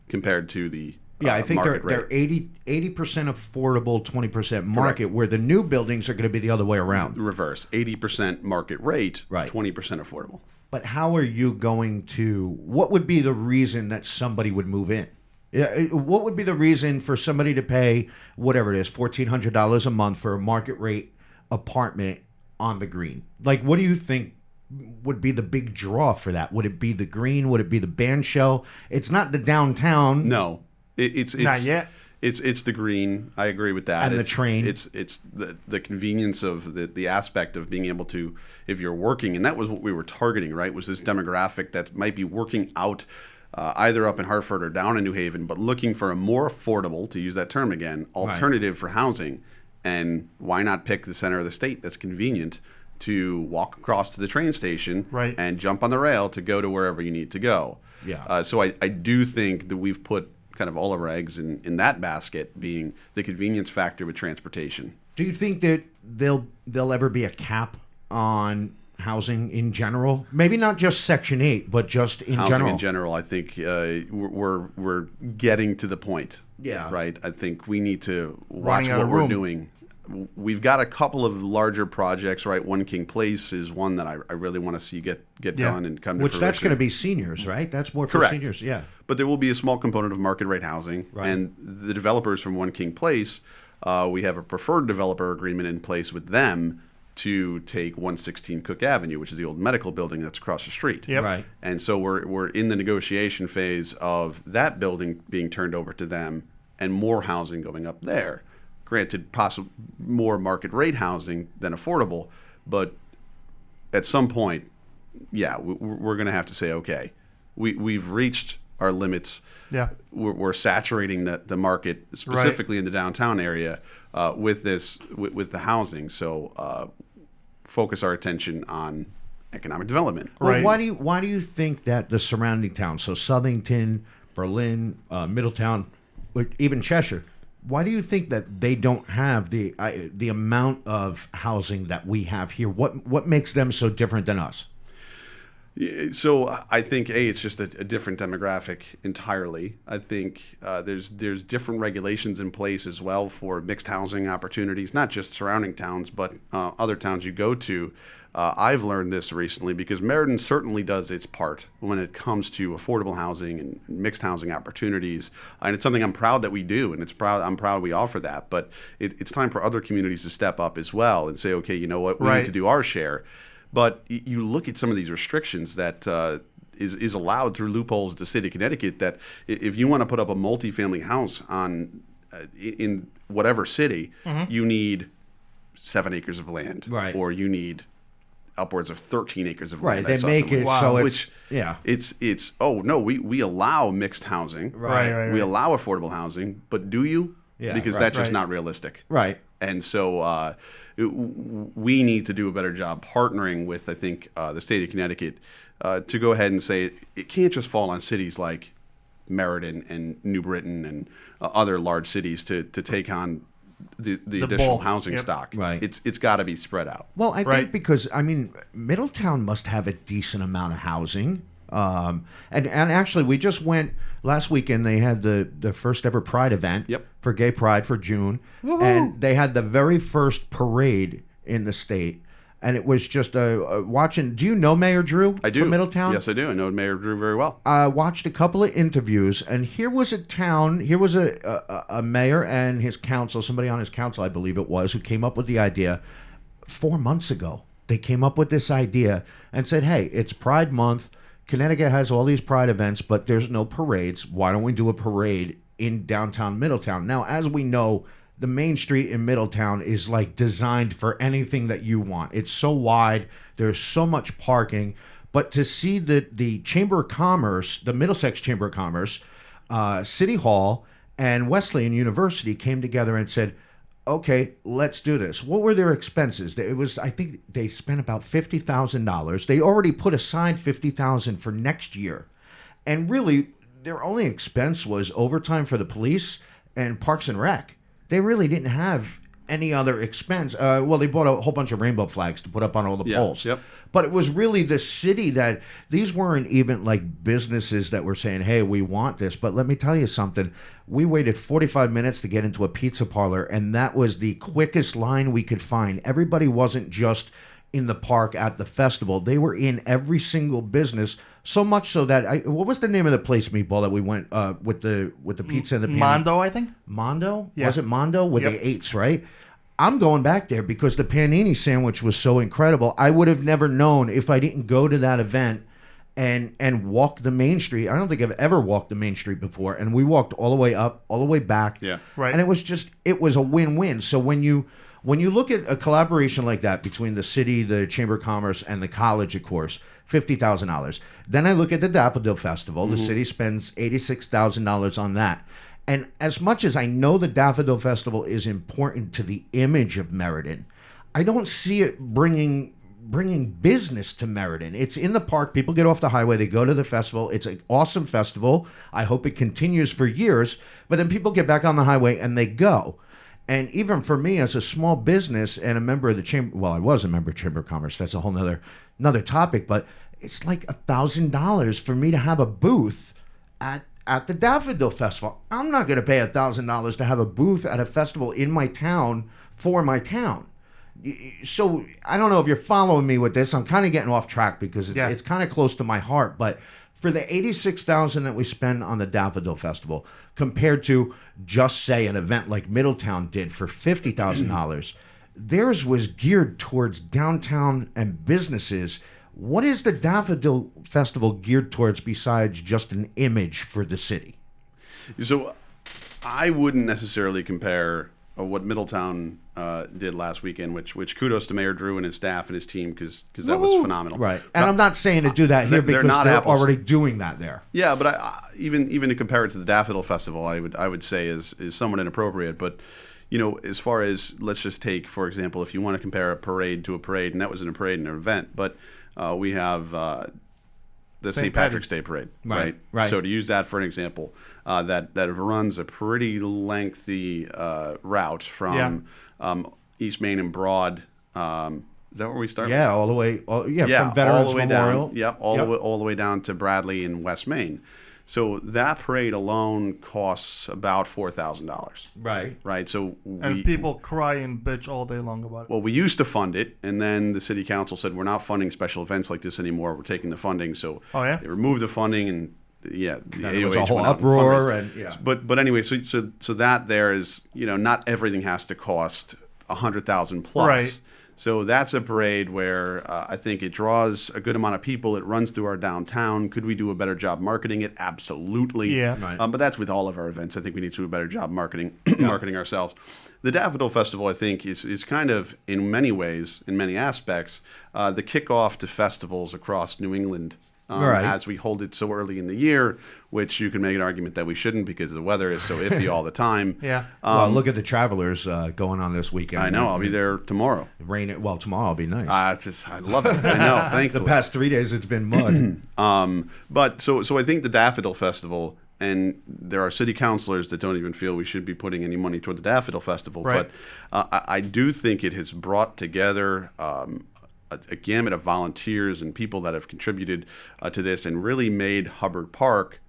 compared to the I think market they're 80% affordable, 20% market, correct, where the new buildings are going to be the other way around. Reverse, 80% market rate, right, 20% affordable. But how are you going to, what would be the reason that somebody would move in? What would be the reason for somebody to pay, whatever it is, $1,400 a month for a market rate apartment on the green? Like, what do you think would be the big draw for that? Would it be the green? Would it be the band shell? It's not the downtown. No. It's not yet. It's the green. I agree with that. And the train. It's the convenience of the aspect of being able to, if you're working, and that was what we were targeting, right? Was this demographic that might be working out either up in Hartford or down in New Haven, but looking for a more affordable, to use that term again, alternative for housing. And why not pick the center of the state that's convenient to walk across to the train station and jump on the rail to go to wherever you need to go? Yeah. So I do think that we've put kind of all of our eggs in that basket, being the convenience factor with transportation. Do you think that there'll ever be a cap on housing in general? Maybe not just Section 8, but just in housing general. In general, I think we're getting to the point. Yeah. Right. I think we need to watch what we're doing. We've got a couple of larger projects, right? One King Place is one that I really want to see get done and come to fruition. That's going to be seniors, right? That's more for seniors, yeah. But there will be a small component of market rate housing. Right. And the developers from One King Place, we have a preferred developer agreement in place with them to take 116 Cook Avenue, which is the old medical building that's across the street. Yep. Right. And so we're in the negotiation phase of that building being turned over to them and more housing going up there. Granted, possibly more market rate housing than affordable, but at some point, we're going to have to say, okay, we've reached our limits. Yeah, we're saturating the market specifically in the downtown area with the housing. So focus our attention on economic development. Well, why do you think that the surrounding towns, so Southington, Berlin, Middletown, even Cheshire, why do you think that they don't have the amount of housing that we have here? What makes them so different than us? So I think it's just a different demographic entirely. I think there's different regulations in place as well for mixed housing opportunities, not just surrounding towns, but other towns you go to. I've learned this recently because Meriden certainly does its part when it comes to affordable housing and mixed housing opportunities. And it's something I'm proud that we do, and I'm proud we offer that. But it's time for other communities to step up as well and say, okay, you know what, we need to do our share. But you look at some of these restrictions that is allowed through loopholes to the state of Connecticut, that if you want to put up a multifamily house in whatever city, you need 7 acres of land, or you need upwards of 13 acres of land. They make it so it's oh no, we allow mixed housing, we allow affordable housing, but do you? Because that's just not realistic, And so we need to do a better job partnering with, I think, the state of Connecticut to go ahead and say it can't just fall on cities like Meriden and New Britain and other large cities to take on the additional housing stock. It's got to be spread out. Well, I think because, Middletown must have a decent amount of housing. And actually, we just went last weekend. They had the first ever Pride event for Gay Pride for June. Woo-hoo. And they had the very first parade in the state. And it was just watching. Do you know Mayor Drew? I do. From Middletown? Yes, I do. I know Mayor Drew very well. I watched a couple of interviews, and here was a mayor and his council, somebody on his council, I believe it was, who came up with the idea 4 months ago. They came up with this idea and said, hey, it's Pride Month. Connecticut has all these Pride events, but there's no parades. Why don't we do a parade in downtown Middletown? Now, as we know, the main street in Middletown is like designed for anything that you want. It's so wide. There's so much parking. But to see that the Chamber of Commerce, the Middlesex Chamber of Commerce, City Hall, and Wesleyan University came together and said, okay, let's do this. What were their expenses? I think they spent about $50,000. They already put aside $50,000 for next year. And really, their only expense was overtime for the police and Parks and Rec. They really didn't have any other expense. They bought a whole bunch of rainbow flags to put up on all the poles. Yep. But it was really the city that these weren't even like businesses that were saying, hey, we want this. But let me tell you something. We waited 45 minutes to get into a pizza parlor, and that was the quickest line we could find. Everybody wasn't just in the park at the festival. They were in every single business, so much so that what was the name of the place, Meatball, that we went with the pizza and the Mondo, I think. Mondo? Yeah. Was it Mondo with the eights, right? I'm going back there because the panini sandwich was so incredible. I would have never known if I didn't go to that event and walk the main street. I don't think I've ever walked the main street before. And we walked all the way up, all the way back. Yeah. Right. And it was a win-win. So when you look at a collaboration like that between the city, the Chamber of Commerce, and the college, of course, $50,000. Then I look at the Daffodil Festival. The city spends $86,000 on that. And as much as I know the Daffodil Festival is important to the image of Meriden, I don't see it bringing business to Meriden. It's in the park. People get off the highway. They go to the festival. It's an awesome festival. I hope it continues for years. But then people get back on the highway and they go. And even for me as a small business and a member of the chamber, well, I was a member of Chamber of Commerce. That's a whole another topic. But it's like $1,000 for me to have a booth at the Daffodil Festival. I'm not going to pay $1,000 to have a booth at a festival in my town for my town. So I don't know if you're following me with this. I'm kind of getting off track because it's kind of close to my heart. But for the $86,000 that we spend on the Daffodil Festival, compared to just say an event like Middletown did for $50,000, theirs was geared towards downtown and businesses. What is the Daffodil Festival geared towards besides just an image for the city? So I wouldn't necessarily compare what Middletown did last weekend, which kudos to Mayor Drew and his staff and his team because that was phenomenal. Right. And I'm not saying to do that here because they're already doing that there. Yeah, but even to compare it to the Daffodil Festival, I would say is somewhat inappropriate. But as far as, let's just take, for example, if you want to compare a parade to a parade, and that wasn't a parade and an event, but we have the St. Patrick's Day Parade, right? So to use that for an example, that runs a pretty lengthy route from East Main and Broad. Is that where we start? Yeah, all the way. From Veterans all the way Memorial. Down. Yep, all the way down to Bradley and West Main. So that parade alone costs about $4,000. Right. So and people cry and bitch all day long about it. Well, we used to fund it, and then the city council said we're not funding special events like this anymore. We're taking the funding. So they removed the funding, and the AOH was a whole uproar. But anyway, so that there is not everything has to cost $100,000 plus. Right. So that's a parade where I think it draws a good amount of people. It runs through our downtown. Could we do a better job marketing it? Absolutely. Yeah. Right. But that's with all of our events. I think we need to do a better job marketing ourselves. The Daffodil Festival, I think, is kind of, in many ways, in many aspects, the kickoff to festivals across New England. As we hold it so early in the year, which you can make an argument that we shouldn't because the weather is so iffy all the time. Yeah. Look at the Travelers going on this weekend. I know. I'll be there tomorrow. Tomorrow will be nice. I love it. I know. Thankfully. The past 3 days it's been mud. But so I think the Daffodil Festival, and there are city councilors that don't even feel we should be putting any money toward the Daffodil Festival. Right. But I do think it has brought together a gamut of volunteers and people that have contributed to this and really made Hubbard Park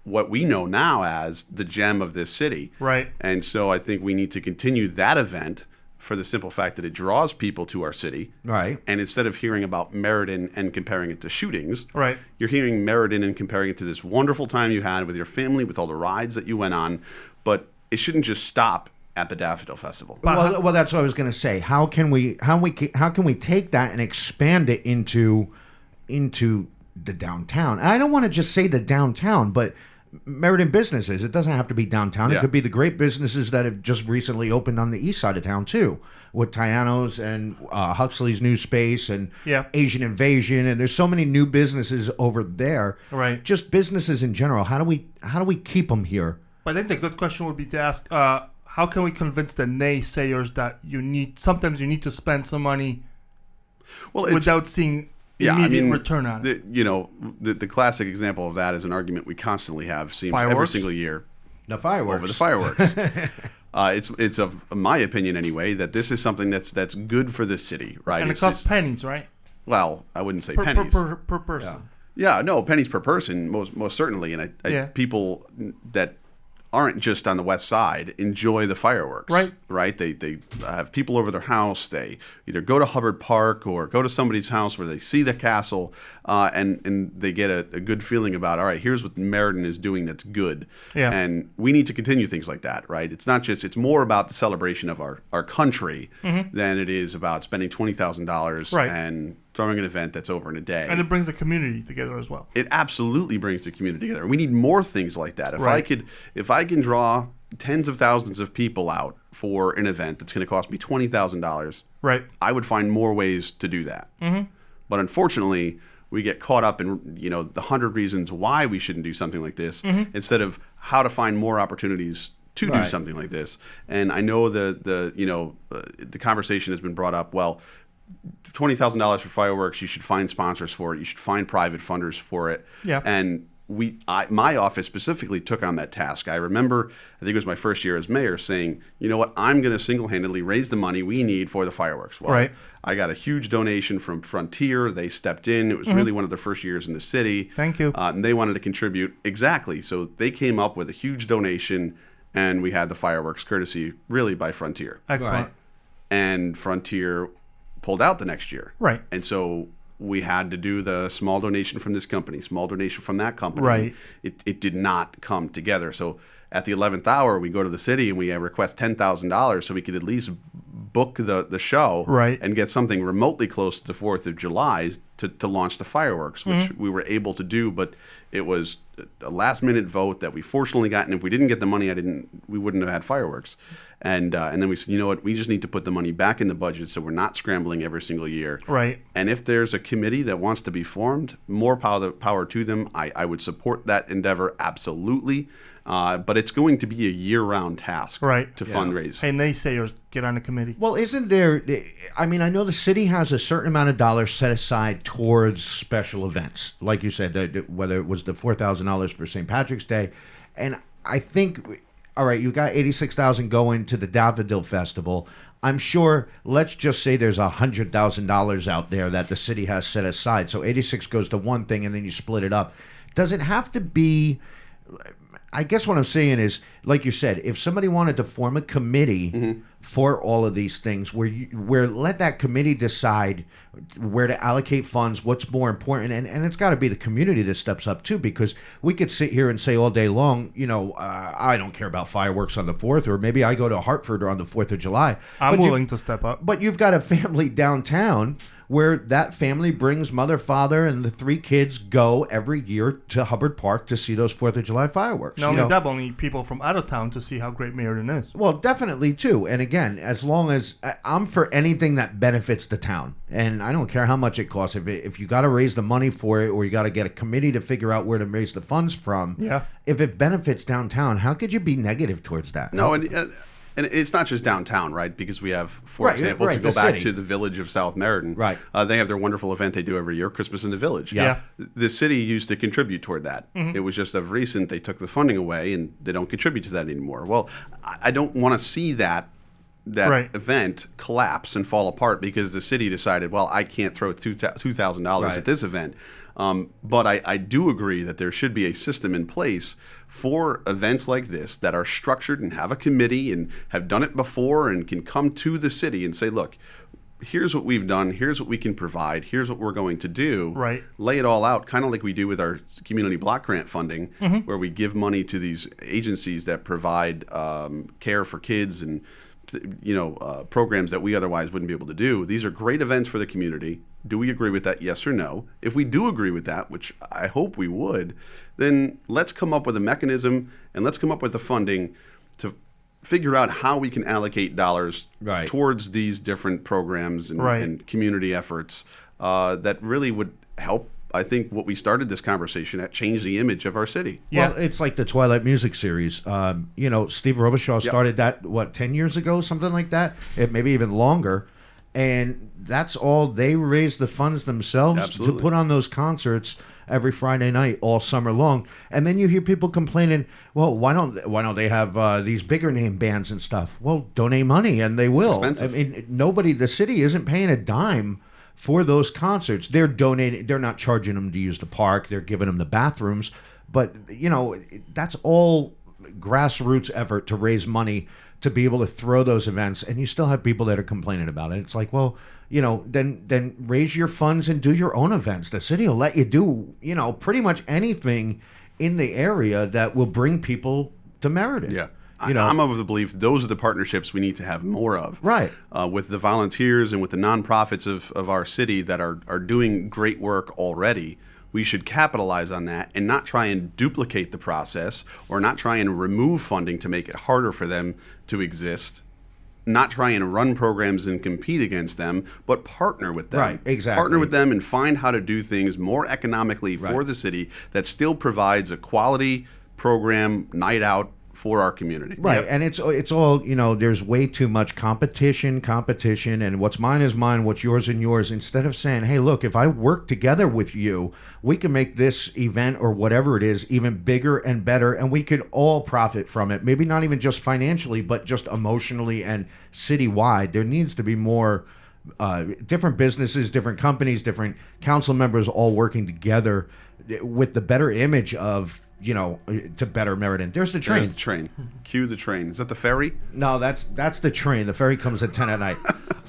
what we know now as the gem of this city. Right. And so I think we need to continue that event for the simple fact that it draws people to our city. Right. And instead of hearing about Meriden and comparing it to shootings, right, you're hearing Meriden and comparing it to this wonderful time you had with your family, with all the rides that you went on. But it shouldn't just stop at the Daffodil Festival. Well, that's what I was going to say. How can we take that and expand it into the downtown? And I don't want to just say the downtown, but Meriden businesses. It doesn't have to be downtown. Yeah. It could be the great businesses that have just recently opened on the east side of town too, with Tiano's and Huxley's new space and Asian Invasion, and there's so many new businesses over there. Right. Just businesses in general. How do we keep them here? But I think the good question would be to ask, how can we convince the naysayers that sometimes you need to spend some money without seeing immediate return on it? The classic example of that is an argument we constantly have, seems fireworks? Every single year. The fireworks. Over the fireworks. It's of my opinion anyway that this is something that's good for the city, right? And it costs pennies, right? Well, I wouldn't say pennies per person. Yeah, no, pennies per person, most certainly. And people that aren't just on the west side enjoy the fireworks, right? They have people over their house. They either go to Hubbard Park or go to somebody's house where they see the castle, and they get a good feeling about, all right, here's what Meriden is doing that's good. Yeah. And we need to continue things like that, right? It's more about the celebration of our country than it is about spending $20,000 and throwing an event that's over in a day. And it brings the community together as well. It absolutely brings the community together. We need more things like that. If I can draw tens of thousands of people out for an event that's going to cost me $20,000, I would find more ways to do that. But unfortunately, we get caught up in the 100 reasons why we shouldn't do something like this instead of how to find more opportunities to do something like this. And I know the conversation has been brought up, well, $20,000 for fireworks, you should find sponsors for it. You should find private funders for it. Yeah. And my office specifically took on that task. I remember, I think it was my first year as mayor, saying, you know what, I'm going to single-handedly raise the money we need for the fireworks. Well, I got a huge donation from Frontier. They stepped in. It was really one of their first years in the city. Thank you. And they wanted to contribute. Exactly. So they came up with a huge donation, and we had the fireworks courtesy really by Frontier. Excellent. And Frontier pulled out the next year. Right. And so we had to do the small donation from this company, small donation from that company. Right. It did not come together. So at the 11th hour, we go to the city and we request $10,000 so we could at least book the show and get something remotely close to the 4th of July to launch the fireworks, which we were able to do. But it was a last-minute vote that we fortunately got. And if we didn't get the money, we wouldn't have had fireworks. And then we said, you know what, we just need to put the money back in the budget so we're not scrambling every single year. Right. And if there's a committee that wants to be formed, more power to them. I would support that endeavor, absolutely. But it's going to be a year-round task to fundraise. Hey, naysayers, get on the committee. Well, isn't there, I mean, I know the city has a certain amount of dollars set aside towards special events. Like you said, whether it was the $4,000 for St. Patrick's Day. And I think, all right, you got $86,000 going to the Daffodil Festival. I'm sure, let's just say there's $100,000 out there that the city has set aside. So 86 goes to one thing and then you split it up. Does it have to be... I guess what I'm saying is, like you said, if somebody wanted to form a committee for all of these things, where let that committee decide where to allocate funds, what's more important, and it's got to be the community that steps up too, because we could sit here and say all day long, I don't care about fireworks on the 4th, or maybe I go to Hartford on the 4th of July. I'm willing to step up. But you've got a family downtown where that family brings mother, father, and the 3 kids go every year to Hubbard Park to see those 4th of July fireworks. Not only that, but only people from out of town to see how great Meriden is. Well, definitely, too. And again, as long as I'm for anything that benefits the town, and I don't care how much it costs. If you got to raise the money for it, or you got to get a committee to figure out where to raise the funds from, if it benefits downtown, how could you be negative towards that? No, and it's not just downtown, right? Because we have, for example, to go back to the village of South Meriden. Right. They have their wonderful event they do every year, Christmas in the Village. Yeah. The city used to contribute toward that. It was just of recent they took the funding away and they don't contribute to that anymore. Well, I don't want to see that event collapse and fall apart because the city decided, well, I can't throw $2,000 at this event. But I do agree that there should be a system in place for events like this that are structured and have a committee and have done it before and can come to the city and say, look, here's what we've done, here's what we can provide, here's what we're going to do. Right. Lay it all out, kind of like we do with our community block grant funding, where we give money to these agencies that provide care for kids and programs that we otherwise wouldn't be able to do. These are great events for the community. Do we agree with that? Yes or no? If we do agree with that, which I hope we would, then let's come up with a mechanism and let's come up with the funding to figure out how we can allocate dollars towards these different programs and community efforts that really would help. I think what we started this conversation at changed the image of our city. Yeah. Well, it's like the Twilight Music Series. Steve Robichaud started that, 10 years ago, something like that? Maybe even longer. And that's all. They raised the funds themselves to put on those concerts every Friday night all summer long. And then you hear people complaining, well, why don't they have these bigger name bands and stuff? Well, donate money and they will. It's expensive. I mean, the city isn't paying a dime for those concerts. They're donating. They're not charging them to use the park. They're giving them the bathrooms. But, that's all grassroots effort to raise money to be able to throw those events. And you still have people that are complaining about it. It's like, well, then raise your funds and do your own events. The city will let you do, pretty much anything in the area that will bring people to Meriden. Yeah. I'm of the belief those are the partnerships we need to have more of. Right. With the volunteers and with the nonprofits of our city that are doing great work already, we should capitalize on that and not try and duplicate the process or not try and remove funding to make it harder for them to exist. Not try and run programs and compete against them, but partner with them. Right, exactly. Partner with them and find how to do things more economically for the city that still provides a quality program night out for our community. Right. Yep. And it's all, there's way too much competition, and what's mine is mine, what's yours and yours, instead of saying, hey, look, if I work together with you, we can make this event or whatever it is even bigger and better, and we could all profit from it. Maybe not even just financially, but just emotionally and citywide. There needs to be more different businesses, different companies, different council members all working together with the better image of to better Meriden. There's the train. There's the train. Cue the train. Is that the ferry? No, that's the train. The ferry comes at 10 at night.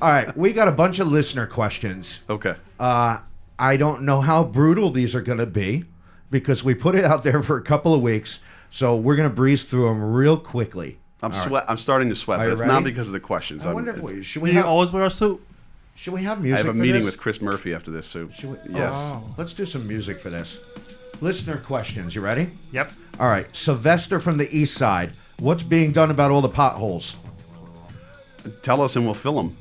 All right, we got a bunch of listener questions. Okay. I don't know how brutal these are going to be because we put it out there for a couple of weeks, so we're going to breeze through them real quickly. I'm starting to sweat, but it's not because of the questions. I wonder if should we always wear a suit? Should we have music? I have a meeting with Chris Murphy after this, so yes. Oh, let's do some music for this. Listener questions. You ready? Yep. All right. Sylvester from the east side. What's being done about all the potholes? Tell us and we'll fill them.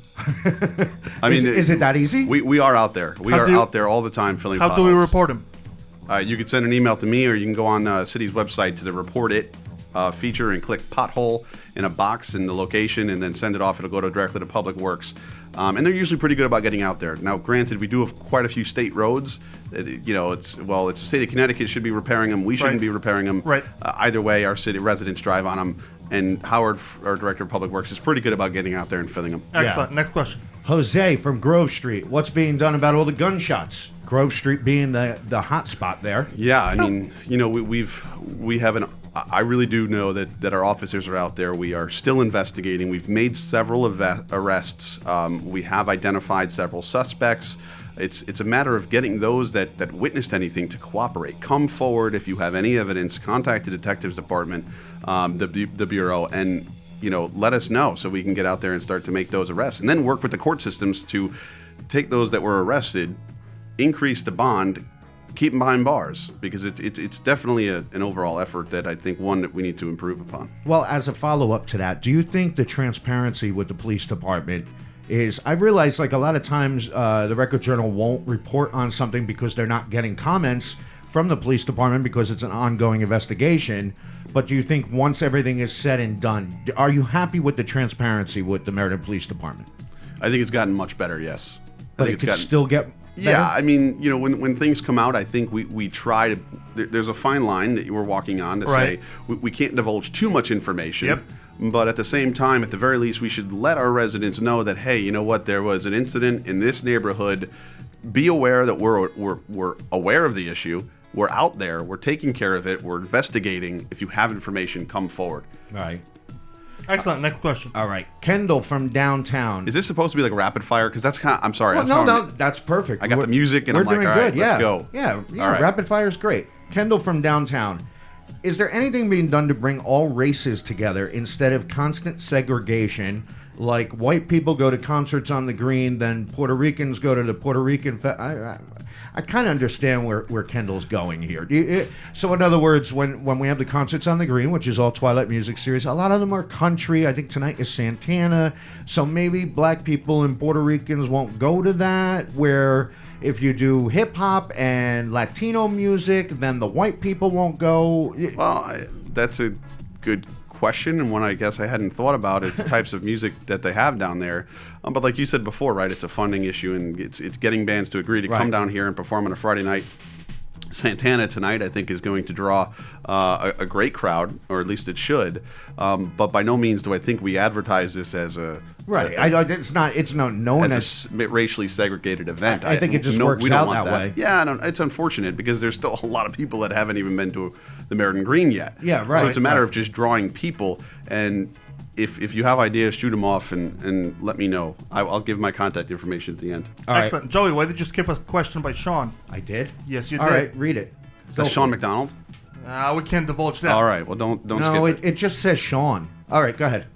Is it that easy? We are out there. We are out there all the time filling potholes. How do we report them? You could send an email to me or you can go on city's website to the Report It feature and click pothole in a box in the location and then send it off. It'll go directly to Public Works. And they're usually pretty good about getting out there. Now, granted, we do have quite a few state roads. It's the state of Connecticut should be repairing them. We shouldn't be repairing them. Right. Either way, our city residents drive on them. And Howard, our Director of Public Works, is pretty good about getting out there and filling them. Excellent. Yeah. Next question. Jose from Grove Street. What's being done about all the gunshots? Grove Street being the hot spot there. Yeah, I mean, we have an. I really do know that our officers are out there. We are still investigating. We've made several arrests. We have identified several suspects. It's a matter of getting those that witnessed anything to cooperate. Come forward if you have any evidence. Contact the detectives department, the bureau, and let us know so we can get out there and start to make those arrests, and then work with the court systems to take those that were arrested, increase the bond, keep them behind bars, because it's definitely an overall effort that I think one that we need to improve upon. Well, as a follow-up to that, do you think the transparency with the police department is, I've realized like a lot of times the Record Journal won't report on something because they're not getting comments from the police department because it's an ongoing investigation, but do you think once everything is said and done, are you happy with the transparency with the Meriden Police Department? I think it's gotten much better, yes. But it could still get better? Yeah, I mean, when things come out, I think we try to, there's a fine line that you were walking on to say we can't divulge too much information. Yep. But at the same time, at the very least, we should let our residents know that, hey, you know what, there was an incident in this neighborhood. Be aware that we're aware of the issue. We're out there. We're taking care of it. We're investigating. If you have information, come forward. All right. Excellent. Next question. All right. Kendall from downtown. Is this supposed to be like rapid fire? Because that's kind of, I'm sorry. Well, that's perfect. I got the music and I'm like, all right, let's go. Yeah, all right. Rapid fire is great. Kendall from downtown. Is there anything being done to bring all races together instead of constant segregation like white people go to concerts on the Green, then Puerto Ricans go to the Puerto Rican. I kind of understand where Kendall's going here. So in other words, when we have the concerts on the Green, which is all Twilight Music Series, a lot of them are country. I think tonight is Santana. So maybe black people and Puerto Ricans won't go to that, where if you do hip hop and Latino music, then the white people won't go. Well, that's a good question, and one I guess I hadn't thought about is the types of music that they have down there. But like you said before, right, it's a funding issue, and it's getting bands to agree to come down here and perform on a Friday night. Santana tonight, I think, is going to draw a great crowd, or at least it should. But by no means do I think we advertise this as a it's not known as a racially segregated event. I think it just works out that way. Yeah, it's unfortunate because there's still a lot of people that haven't even been to the Meriden Green yet. Yeah, right. So it's a matter of just drawing people, and if you have ideas, shoot them off and let me know. I'll give my contact information at the end. Excellent. Right. Joey, why did you skip a question by Sean? I did? Yes, you did. All right, read it. That's Sean McDonald? We can't divulge that. All right, well, don't skip it. No, it just says Sean. All right, go ahead.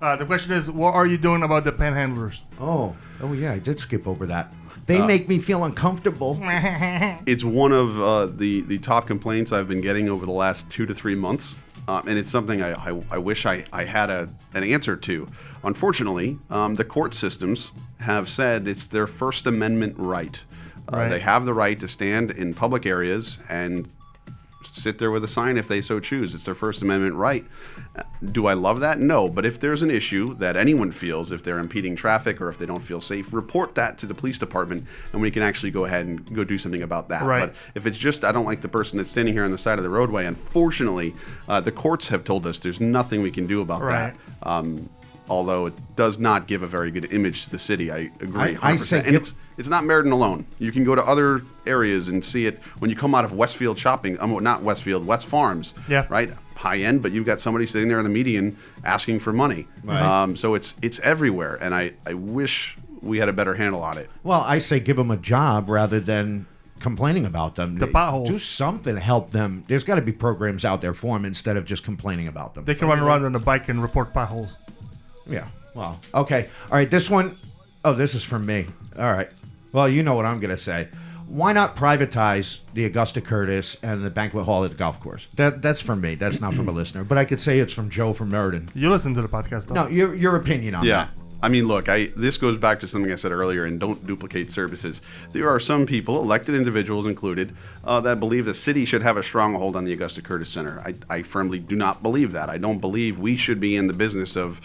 The question is, what are you doing about the panhandlers? Oh yeah, I did skip over that. They make me feel uncomfortable. It's one of the top complaints I've been getting over the last 2 to 3 months. And it's something I wish I had an answer to. Unfortunately, the court systems have said it's their First Amendment right. They have the right to stand in public areas and sit there with a sign if they so choose. It's their First Amendment right. Do I love that? No. But if there's an issue that anyone feels, if they're impeding traffic or if they don't feel safe, report that to the police department, and we can actually go ahead and go do something about that. Right. But if it's just, I don't like the person that's standing here on the side of the roadway, unfortunately, the courts have told us there's nothing we can do about that. Although it does not give a very good image to the city. I agree 100%. I say and it's not Meriden alone. You can go to other areas and see it when you come out of Westfield shopping. Not Westfield, West Farms. Yeah. Right? High end, but you've got somebody sitting there in the median asking for money. Right. So it's everywhere, and I wish we had a better handle on it. Well, I say give them a job rather than complaining about them. The potholes. Do something to help them. There's got to be programs out there for them instead of just complaining about them. They can run around on a bike and report potholes. Yeah. Well, okay. All right. This one, this is from me. All right. Well, you know what I'm going to say. Why not privatize the Augusta Curtis and the banquet hall at the golf course? That's from me. That's not from a listener. But I could say it's from Joe from Meriden. You listen to the podcast, though. No, your opinion on that. I mean, look, this goes back to something I said earlier, and don't duplicate services. There are some people, elected individuals included, that believe the city should have a stronghold on the Augusta Curtis Center. I firmly do not believe that. I don't believe we should be in the business of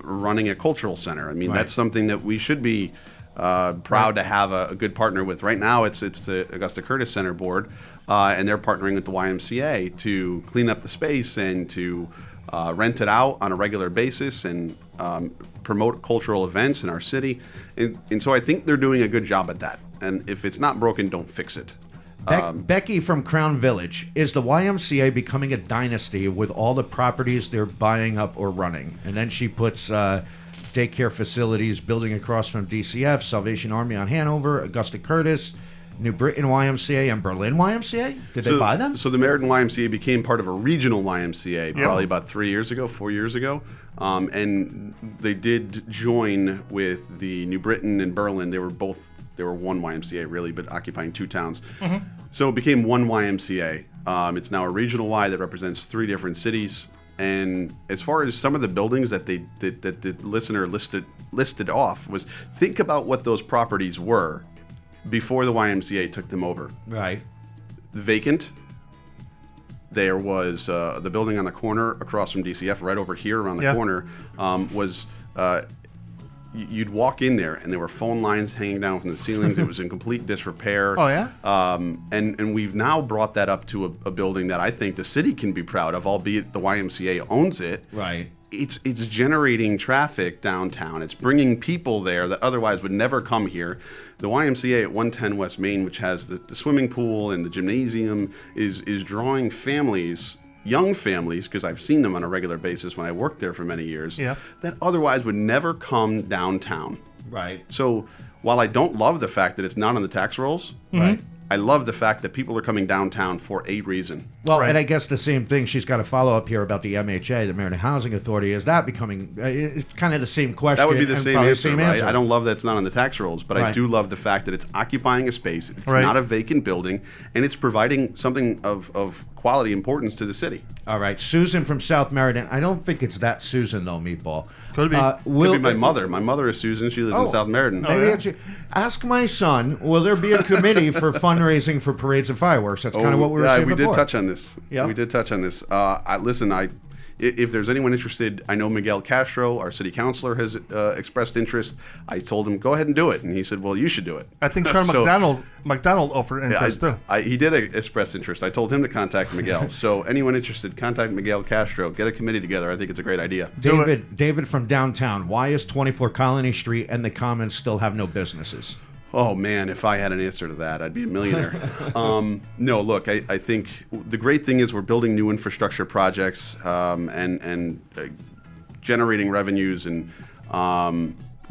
running a cultural center. I mean, that's something that we should be proud to have a good partner with. Right now, it's the Augusta Curtis Center Board, and they're partnering with the YMCA to clean up the space and to rent it out on a regular basis and promote cultural events in our city. And so I think they're doing a good job at that. And if it's not broken, don't fix it. Becky from Crown Village, is the YMCA becoming a dynasty with all the properties they're buying up or running? And then she puts daycare facilities building across from DCF, Salvation Army on Hanover, Augusta Curtis, New Britain YMCA, and Berlin YMCA? Did they buy them? So the Meriden YMCA became part of a regional YMCA probably about 4 years ago. And they did join with the New Britain and Berlin. They were one YMCA really, but occupying two towns. Mm-hmm. So it became one YMCA. It's now a regional Y that represents 3 different cities. And as far as some of the buildings that the listener listed off, was think about what those properties were before the YMCA took them over. Right. Vacant. There was the building on the corner across from DCF, right over here around the corner, was you'd walk in there and there were phone lines hanging down from the ceilings. It was in complete disrepair. Oh, yeah? And we've now brought that up to a building that I think the city can be proud of, albeit the YMCA owns it. Right. It's generating traffic downtown. It's bringing people there that otherwise would never come here. The YMCA at 110 West Main, which has the swimming pool and the gymnasium, is drawing families, young families, because I've seen them on a regular basis when I worked there for many years, that otherwise would never come downtown. Right. So while I don't love the fact that it's not on the tax rolls, right, I love the fact that people are coming downtown for a reason. Well, and I guess the same thing, she's got to follow up here about the MHA, the Meriden Housing Authority. Is that becoming it's kind of the same question? That would be the same answer, right? answer. I don't love that it's not on the tax rolls, but I do love the fact that it's occupying a space. It's not a vacant building, and it's providing something of quality importance to the city. All right. Susan from South Meriden. I don't think it's that Susan, though, Meatball. Could be. Could be my mother. My mother is Susan. She lives in South Meriden. Maybe ask my son, will there be a committee for fundraising for parades and fireworks? That's kind of what we were saying before. We did touch on this. Yeah. We did touch on this. If there's anyone interested, I know Miguel Castro, our city councilor, has expressed interest. I told him, go ahead and do it. And he said, well, you should do it. I think Sean McDonald offered interest too. He did express interest. I told him to contact Miguel. So anyone interested, contact Miguel Castro. Get a committee together. I think it's a great idea. David from downtown, why is 24 Colony Street and the Commons still have no businesses? Oh, man, if I had an answer to that, I'd be a millionaire. No, look, I think the great thing is we're building new infrastructure projects and generating revenues and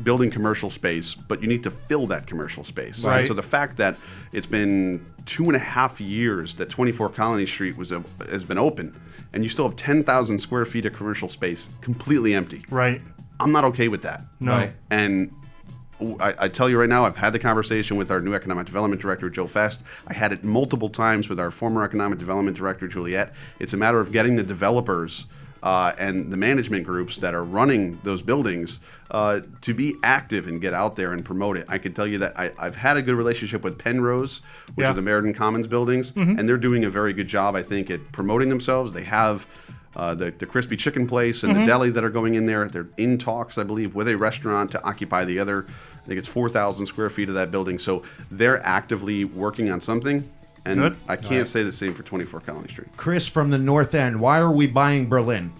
building commercial space, but you need to fill that commercial space. Right. So the fact that it's been 2.5 years that 24 Colony Street has been open, and you still have 10,000 square feet of commercial space completely empty. Right. I'm not okay with that. No. Right? And I tell you right now, I've had the conversation with our new economic development director, Joe Fest. I had it multiple times with our former economic development director, Juliette. It's a matter of getting the developers and the management groups that are running those buildings to be active and get out there and promote it. I can tell you that I've had a good relationship with Penrose, which are the Meriden Commons buildings, and they're doing a very good job, I think, at promoting themselves. They have the crispy chicken place and the deli that are going in there. They're in talks, I believe, with a restaurant to occupy the other, I think it's 4,000 square feet of that building. So they're actively working on something. And I can't say the same for 24 Colony Street. Chris from the North End, why are we buying Berlin?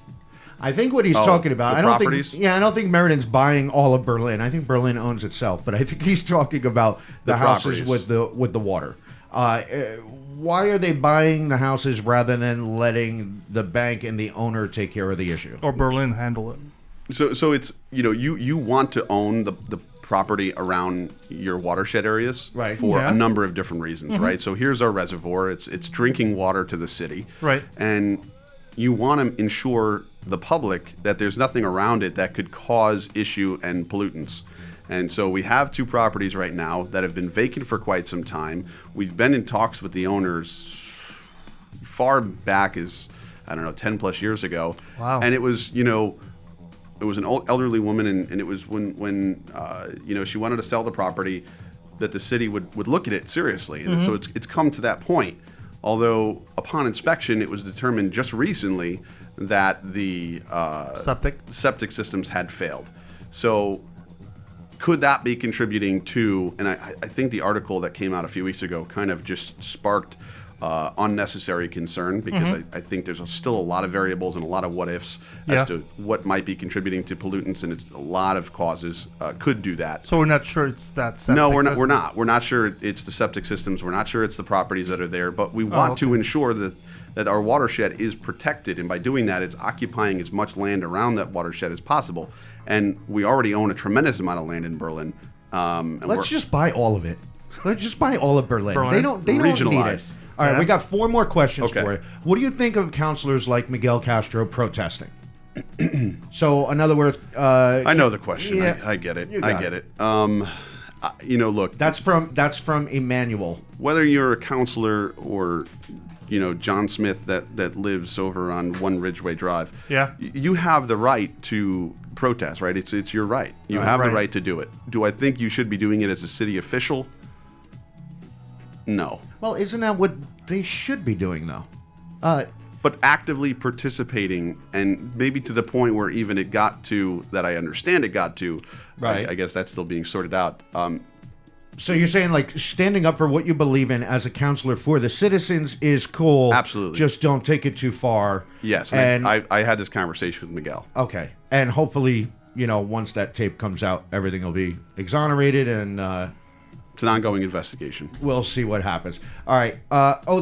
I think what he's talking about, I don't think Meriden's buying all of Berlin. I think Berlin owns itself, but I think he's talking about the houses with the water. Why are they buying the houses rather than letting the bank and the owner take care of the issue? Or Berlin handle it. So it's, you want to own the property around your watershed areas for a number of different reasons, right? So here's our reservoir. It's drinking water to the city. Right. And you want to ensure the public that there's nothing around it that could cause issue and pollutants. And so we have 2 properties right now that have been vacant for quite some time. We've been in talks with the owners far back as, 10 plus years ago. Wow. And it was, it was an elderly woman, and it was when she wanted to sell the property that the city would look at it seriously. And so it's come to that point. Although upon inspection, it was determined just recently that the septic systems had failed. So could that be contributing to, and I think the article that came out a few weeks ago kind of just sparked unnecessary concern, because I think there's still a lot of variables and a lot of what ifs as to what might be contributing to pollutants, and it's a lot of causes could do that. So we're not sure it's that septic No, system? We're not sure it's the septic systems. We're not sure it's the properties that are there, but we want to ensure that our watershed is protected, and by doing that, it's occupying as much land around that watershed as possible. And we already own a tremendous amount of land in Berlin. And let's just buy all of it. Let's just buy all of Berlin. They don't need it. All right, we got 4 more questions for you. What do you think of councilors like Miguel Castro protesting? So, in other words, I know the question. Yeah, I get it. I get it. Look, that's from Emmanuel. Whether you're a councilor or John Smith that lives over on 1 Ridgeway Drive, you have the right to protest, right? It's your right. You have the right to do it. Do I think you should be doing it as a city official? No. Well, isn't that what they should be doing, though? But actively participating, and maybe to the point where even it got to, that I understand it got to, I guess that's still being sorted out. So you're saying, like, standing up for what you believe in as a counselor for the citizens is cool. Absolutely. Just don't take it too far. Yes. And I had this conversation with Miguel. Okay. And hopefully, once that tape comes out, everything will be exonerated and It's an ongoing investigation. We'll see what happens. All right.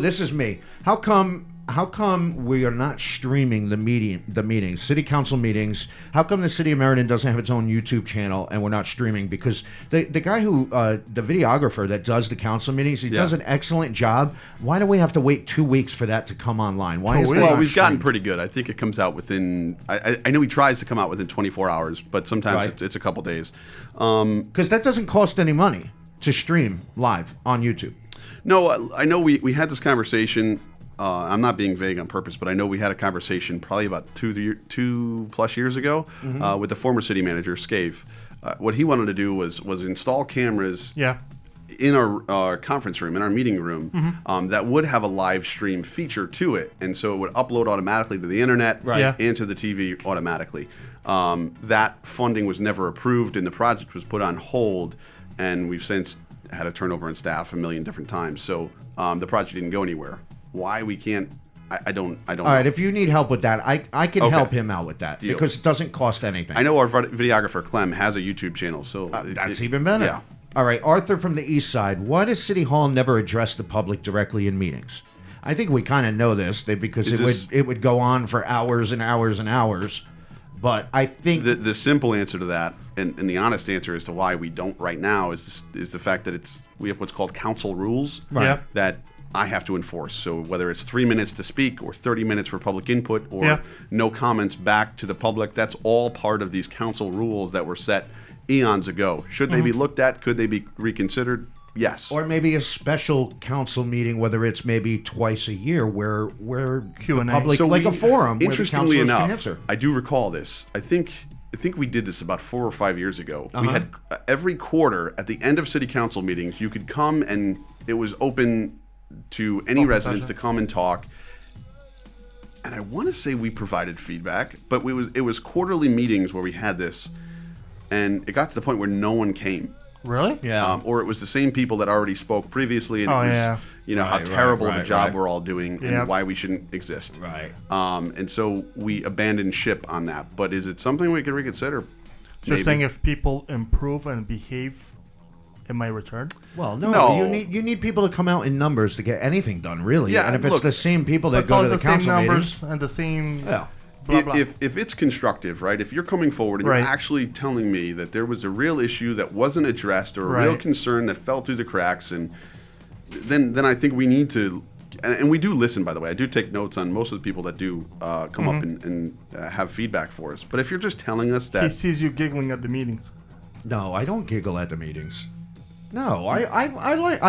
This is me. How come we are not streaming the meetings, city council meetings? How come the city of Meriden doesn't have its own YouTube channel and we're not streaming? Because the guy who, the videographer that does the council meetings, he does an excellent job. Why do we have to wait 2 weeks for that to come online? Why is that Well, not we've gotten streamed? pretty good. I think it comes out within. I know he tries to come out within 24 hours, but sometimes Right. it's a couple days. Because that doesn't cost any money to stream live on YouTube. No, I know we had this conversation. I'm not being vague on purpose, but I know we had a conversation probably about 2+ years ago with the former city manager, Scave. What he wanted to do was install cameras in our conference room, in our meeting room, that would have a live stream feature to it. And so it would upload automatically to the internet and to the TV automatically. That funding was never approved and the project was put on hold. And we've since had a turnover in staff a million different times. So the project didn't go anywhere. Why we can't, I don't know. All right, if you need help with that, I can help him out with that. Deal. Because it doesn't cost anything. I know our videographer, Clem, has a YouTube channel. So That's even better. Yeah. All right, Arthur from the East Side. Why does City Hall never address the public directly in meetings? I think we kind of know this because it would go on for hours and hours and hours. But I think the simple answer to that, and the honest answer as to why we don't right now, is the fact that we have what's called council rules that I have to enforce. So whether it's 3 minutes to speak or 30 minutes for public input or no comments back to the public, that's all part of these council rules that were set eons ago. Should they be looked at? Could they be reconsidered? Yes. Or maybe a special council meeting, whether it's maybe twice a year, where Q&A. the public, like a forum, where the Interestingly councilors can enough, answer. I do recall this. I think we did this about 4 or 5 years ago. We had every quarter at the end of city council meetings, you could come and it was open to any residents to come and talk. And I want to say we provided feedback, but it was quarterly meetings where we had this, and it got to the point where no one came. Really? Yeah. Or it was the same people that already spoke previously, and it was how terrible of a job we're all doing and why we shouldn't exist. Right. And so we abandoned ship on that. But is it something we can reconsider? So you're saying if people improve and behave, it might return? Well, no. You need people to come out in numbers to get anything done, really. Yeah, and if it's the same people that it's go to always the council same meetings, numbers and the same. yeah. Blah, blah. If it's constructive, right? If you're coming forward and you're actually telling me that there was a real issue that wasn't addressed or a real concern that fell through the cracks, and then I think we need to, and we do listen, by the way. I do take notes on most of the people that do come up and have feedback for us. But if you're just telling us that He sees you giggling at the meetings. No, I don't giggle at the meetings. No, I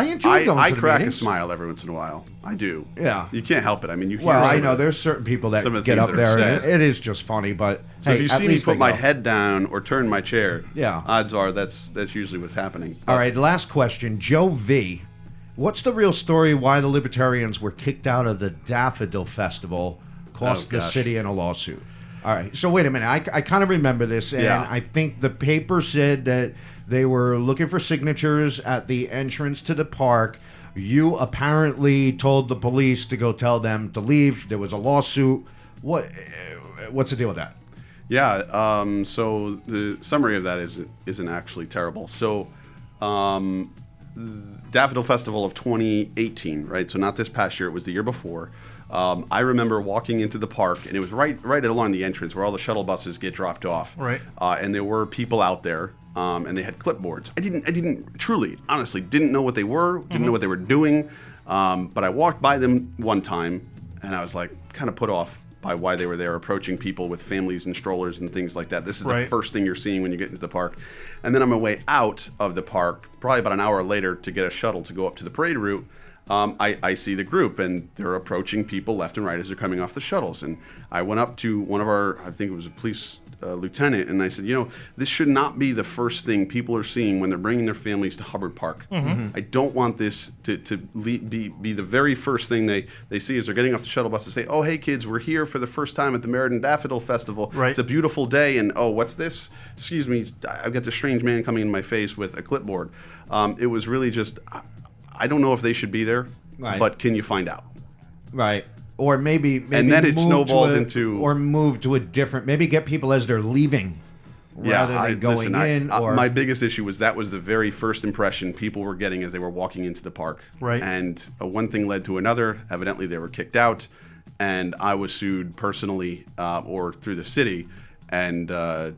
enjoy going to the I crack meetings. a smile every once in a while. I do. Yeah. You can't help it. I mean, you hear Well, some I of know the- there's certain people that some of the get things up that are there, and said. it is just funny. But So hey, if you at see me least put they my go. head down or turn my chair, Yeah. odds are that's usually what's happening. All right, last question, Joe V. What's the real story why the Libertarians were kicked out of the Daffodil Festival, cost the gosh. city in a lawsuit? All right, so wait a minute. I kind of remember this, and I think the paper said that they were looking for signatures at the entrance to the park. You apparently told the police to go tell them to leave. There was a lawsuit. What's the deal with that? Yeah. So the summary of that isn't actually terrible. So, Daffodil Festival of 2018, right? So not this past year. It was the year before. I remember walking into the park, and it was right along the entrance where all the shuttle buses get dropped off. Right. And there were people out there, and they had clipboards. I didn't truly, honestly, didn't know what they were, didn't know what they were doing. But I walked by them one time, and I was like, kind of put off by why they were there, approaching people with families and strollers and things like that. This is the first thing you're seeing when you get into the park. And then on my way out of the park, probably about an hour later, to get a shuttle to go up to the parade route, I see the group, and they're approaching people left and right as they're coming off the shuttles. And I went up to one of our, I think it was a police lieutenant, and I said, this should not be the first thing people are seeing when they're bringing their families to Hubbard Park. I don't want this to be the very first thing they see as they're getting off the shuttle bus to say, oh, hey, kids, we're here for the first time at the Meriden Daffodil Festival. Right. It's a beautiful day, and oh, what's this? Excuse me, I've got this strange man coming in my face with a clipboard. It was really just, I don't know if they should be there, but can you find out? Right. Or maybe and then it move snowballed to into or move to a different, maybe get people as they're leaving rather than going in. Or my biggest issue was that was the very first impression people were getting as they were walking into the park. Right. And one thing led to another. Evidently, they were kicked out, and I was sued personally or through the city. And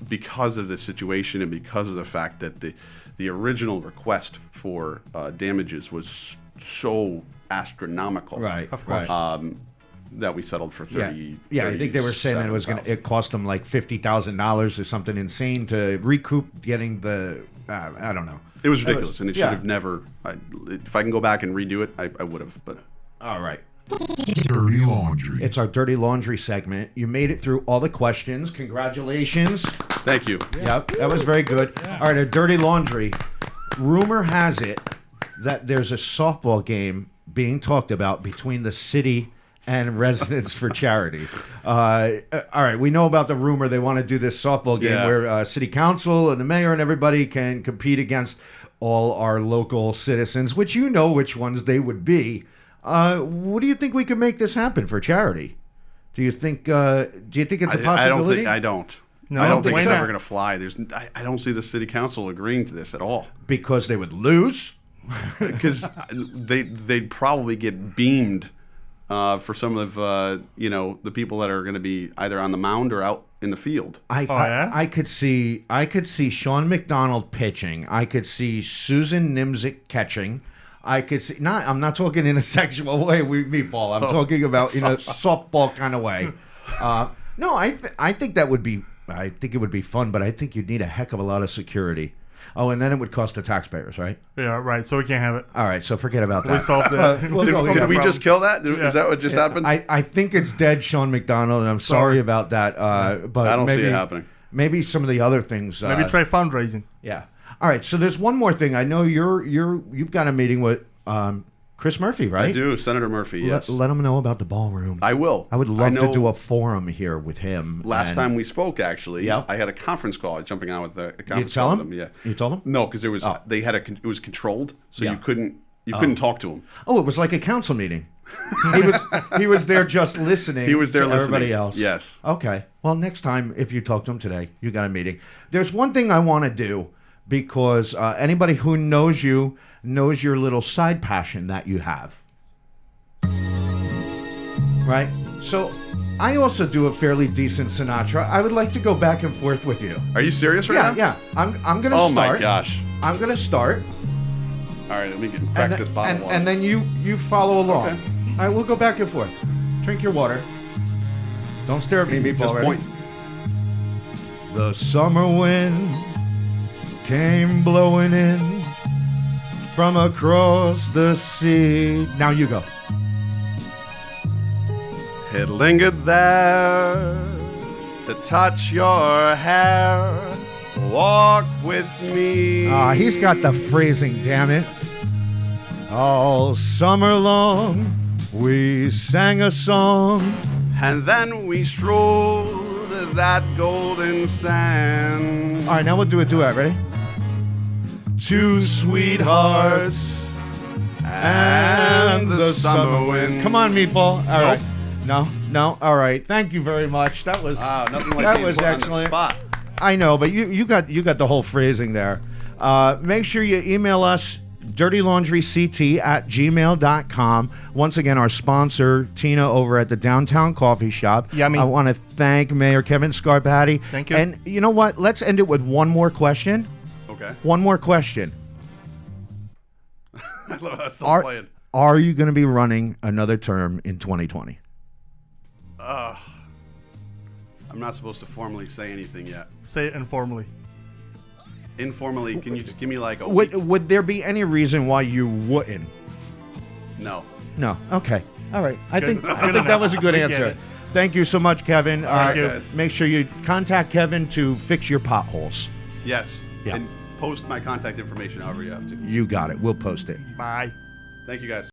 because of the situation and because of the fact that the original request for damages was so astronomical, right, of course, that we settled for 30. Yeah, I think they were saying that it cost them like $50,000 or something insane to recoup getting the. I don't know. It was ridiculous, and it should have never. If I can go back and redo it, I would have. But all right. Dirty Laundry. It's our Dirty Laundry segment. You made it through all the questions. Congratulations. Thank you. Yep, that was very good. All right, a Dirty Laundry. Rumor has it that there's a softball game being talked about between the city and Residents for Charity. All right, we know about the rumor they want to do this softball game where city council and the mayor and everybody can compete against all our local citizens, which you know which ones they would be. What do you think we can make this happen for charity? Do you think it's a possibility? I don't. No, I don't think it's ever going to fly. I don't see the city council agreeing to this at all. Because they would lose? Because they'd probably get beamed for some of the people that are going to be either on the mound or out in the field. I could see Sean McDonald pitching. I could see Susan Nimzik catching. I could see. I'm not talking in a sexual way with me, Paul. I'm talking about in a softball kind of way. No, I think that would be. I think it would be fun, but I think you'd need a heck of a lot of security. Oh, and then it would cost the taxpayers, right? Yeah, right. So we can't have it. All right, so forget about that. We solved it. Did we just kill that? Is that what just happened? I think it's dead, Sean McDonald, and I'm sorry about that. But I don't see it happening. Maybe some of the other things. Maybe try fundraising. Yeah. All right. So there's one more thing. I know you've got a meeting with Chris Murphy, right? I do, Senator Murphy. Yes. Let him know about the ballroom. I will. I would love to do a forum here with him. Last time we spoke, actually, I had a conference call. Jumping on with a conference call with him. Yeah. You told him? No, because it was it was controlled, so you couldn't talk to him. Oh, it was like a council meeting. He was there just listening. He was there to listening. Everybody else. Yes. Okay. Well, next time if you talk to him today, you got a meeting. There's one thing I want to do because anybody who knows you knows your little side passion that you have. Right? So I also do a fairly decent Sinatra. I would like to go back and forth with you. Are you serious right now? Yeah. I'm going to start. Oh my gosh. I'm going to start. All right, let me get back this bottle of water. And then you follow along. Okay. All right, we'll go back and forth. Drink your water. Don't stare at me, meatball. Just point. The summer wind came blowing in from across the sea. Now you go. It lingered there to touch your hair. Walk with me. He's got the phrasing, damn it. All summer long, we sang a song. And then we strolled that golden sand. All right, now we'll do a duet. Ready? Two sweethearts and the summer wind. Come on, meatball. All right. No. All right. Thank you very much. That was nothing like that was excellent. On the spot. I know, but you got the whole phrasing there. Make sure you email us dirtylaundryct@gmail.com. Once again, our sponsor Tina over at the Downtown Coffee Shop. Yummy. I want to thank Mayor Kevin Scarpati. Thank you. And you know what? Let's end it with one more question. Okay. One more question. I love how it's still playing. Are you going to be running another term in 2020? I'm not supposed to formally say anything yet. Say it informally. Informally, can you just give me like a week? Would there be any reason why you wouldn't? No. No. Okay. All right. I think that was a good answer. Thank you so much, Kevin. Thank you. Make sure you contact Kevin to fix your potholes. Yes. Yeah. And post my contact information however you have to. You got it. We'll post it. Bye. Thank you, guys.